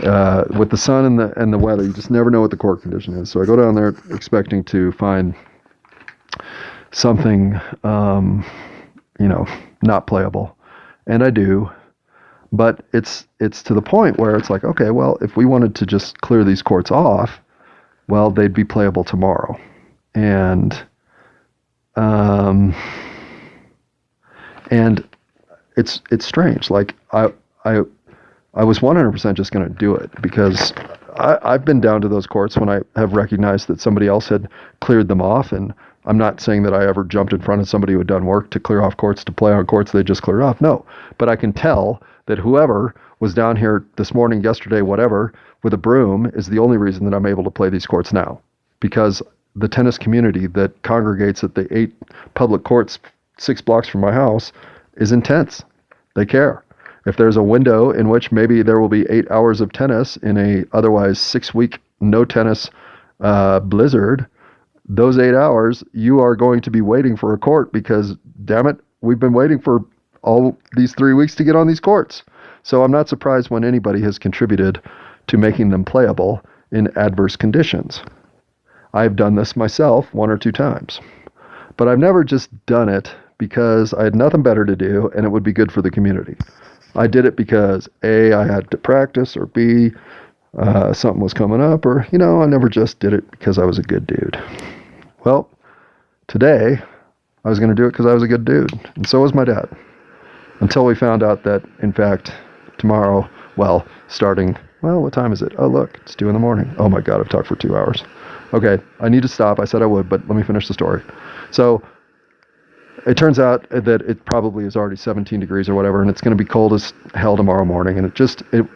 with the sun and the weather, you just never know what the court condition is. So I go down there expecting to find something, not playable, and I do. But it's to the point where it's like, okay, well, if we wanted to just clear these courts off, well, they'd be playable tomorrow. And it's strange. Like I was 100% just going to do it because I've been down to those courts when I have recognized that somebody else had cleared them off. And I'm not saying that I ever jumped in front of somebody who had done work to clear off courts, to play on courts they just cleared off. No, but I can tell that whoever was down here this morning, yesterday, whatever, with a broom is the only reason that I'm able to play these courts now. Because the tennis community that congregates at the 8 public courts 6 blocks from my house is intense. They care. If there's a window in which maybe there will be 8 hours of tennis in a otherwise 6-week no tennis blizzard, those 8 hours, you are going to be waiting for a court because, damn it, we've been waiting for all these 3 weeks to get on these courts. So I'm not surprised when anybody has contributed to making them playable in adverse conditions. I've done this myself 1 or 2 times. But I've never just done it because I had nothing better to do and it would be good for the community. I did it because A, I had to practice, or B, something was coming up, or, I never just did it because I was a good dude. Well, today, I was going to do it because I was a good dude, and so was my dad. Until we found out that, in fact, tomorrow, what time is it? Oh, look, it's 2 a.m. Oh my God, I've talked for 2 hours. Okay, I need to stop. I said I would, but let me finish the story. So, it turns out that it probably is already 17 degrees or whatever, and it's going to be cold as hell tomorrow morning, and it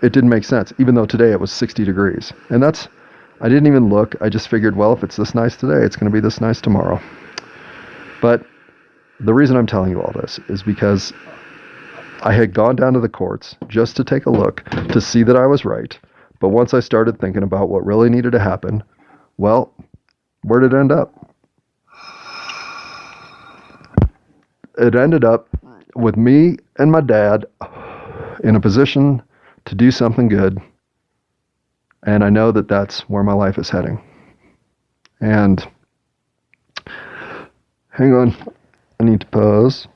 didn't make sense, even though today it was 60 degrees. And I didn't even look. I just figured, well, if it's this nice today, it's going to be this nice tomorrow. But the reason I'm telling you all this is because I had gone down to the courts just to take a look to see that I was right. But once I started thinking about what really needed to happen, well, where did it end up? It ended up with me and my dad in a position to do something good. And I know that that's where my life is heading. And hang on, I need to pause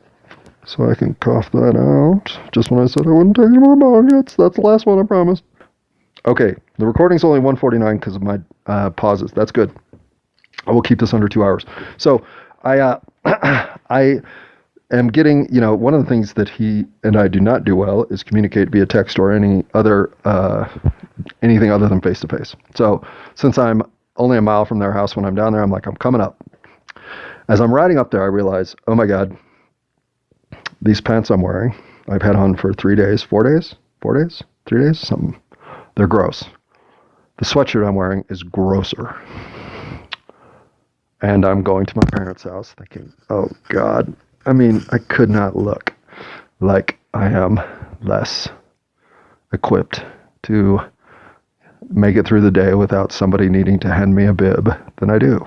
so I can cough that out. Just when I said I wouldn't take any more buckets. That's the last one, I promise. Okay, the recording's only 1:49 because of my pauses. That's good. I will keep this under 2 hours. So I am getting, one of the things that he and I do not do well is communicate via text or anything other than face-to-face. So since I'm only a mile from their house when I'm down there, I'm like, I'm coming up. As I'm riding up there, I realize, oh my God, these pants I'm wearing, I've had on for 3 days, 3 days, something. They're gross. The sweatshirt I'm wearing is grosser. And I'm going to my parents' house thinking, oh God, I could not look like I am less equipped to make it through the day without somebody needing to hand me a bib than I do.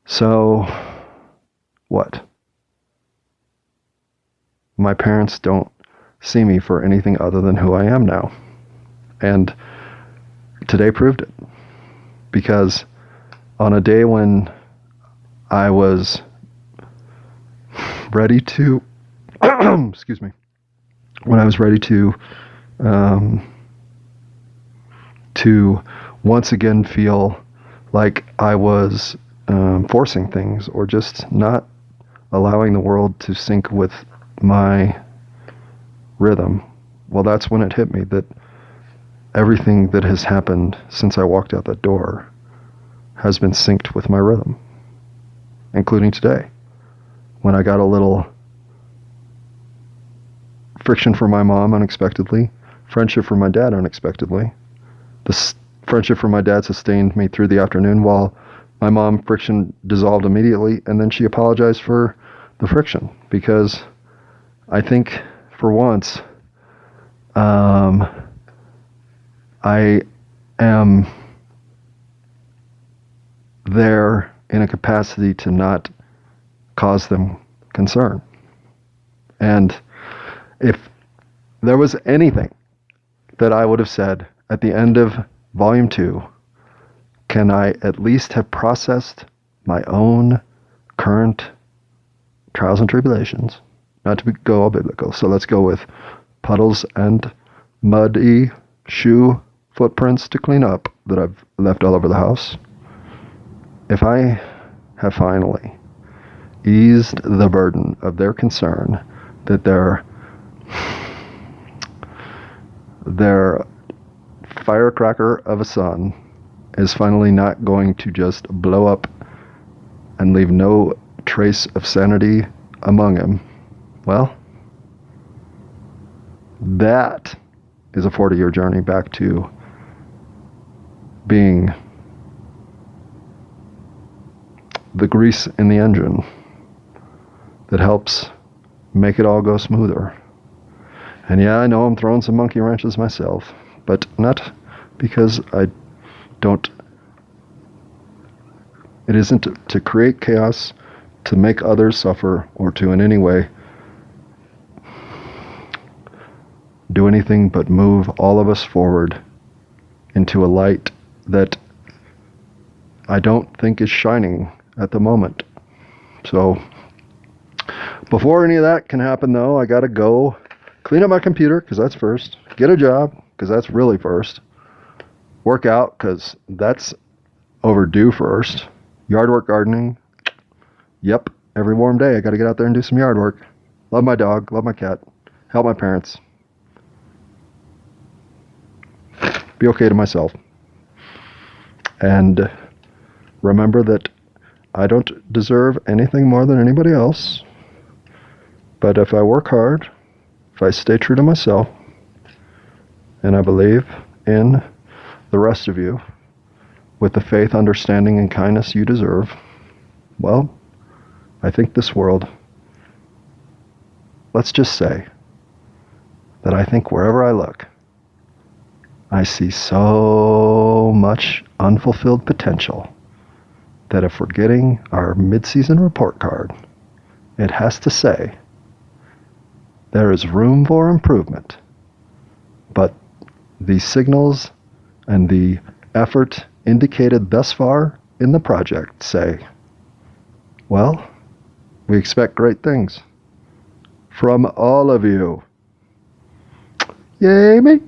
So, what? My parents don't see me for anything other than who I am now. And today proved it. Because on a day when I was ready to, excuse me, when I was ready to once again feel like I was forcing things or just not allowing the world to sync with my rhythm, well, that's when it hit me that everything that has happened since I walked out that door has been synced with my rhythm, including today, when I got a little friction from my mom unexpectedly, friendship from my dad unexpectedly. The friendship from my dad sustained me through the afternoon, while my mom friction dissolved immediately, and then she apologized for the friction, because I think for once I am there in a capacity to not cause them concern. And if there was anything that I would have said at the end of Volume 2, can I at least have processed my own current trials and tribulations? Not to go all biblical, so let's go with puddles and muddy shoe footprints to clean up that I've left all over the house. If I have finally eased the burden of their concern that their firecracker of a son is finally not going to just blow up and leave no trace of sanity among him, well, that is a 40-year journey back to being the grease in the engine that helps make it all go smoother. And yeah, I know I'm throwing some monkey wrenches myself, but not because I don't. It isn't to create chaos, to make others suffer, or to in any way do anything but move all of us forward into a light that I don't think is shining at the moment. So before any of that can happen, though, I gotta go clean up my computer, because that's first, get a job, because that's really first, work out, because that's overdue first, yard work, gardening, yep, every warm day I gotta get out there and do some yard work, love my dog, love my cat, help my parents, be okay to myself, and remember that I don't deserve anything more than anybody else, but if I work hard, if I stay true to myself, and I believe in the rest of you with the faith, understanding, and kindness you deserve, well, I think this world, let's just say that I think wherever I look, I see so much unfulfilled potential that if we're getting our mid-season report card, it has to say, There is room for improvement, but the signals and the effort indicated thus far in the project say, well, we expect great things from all of you. Yay me!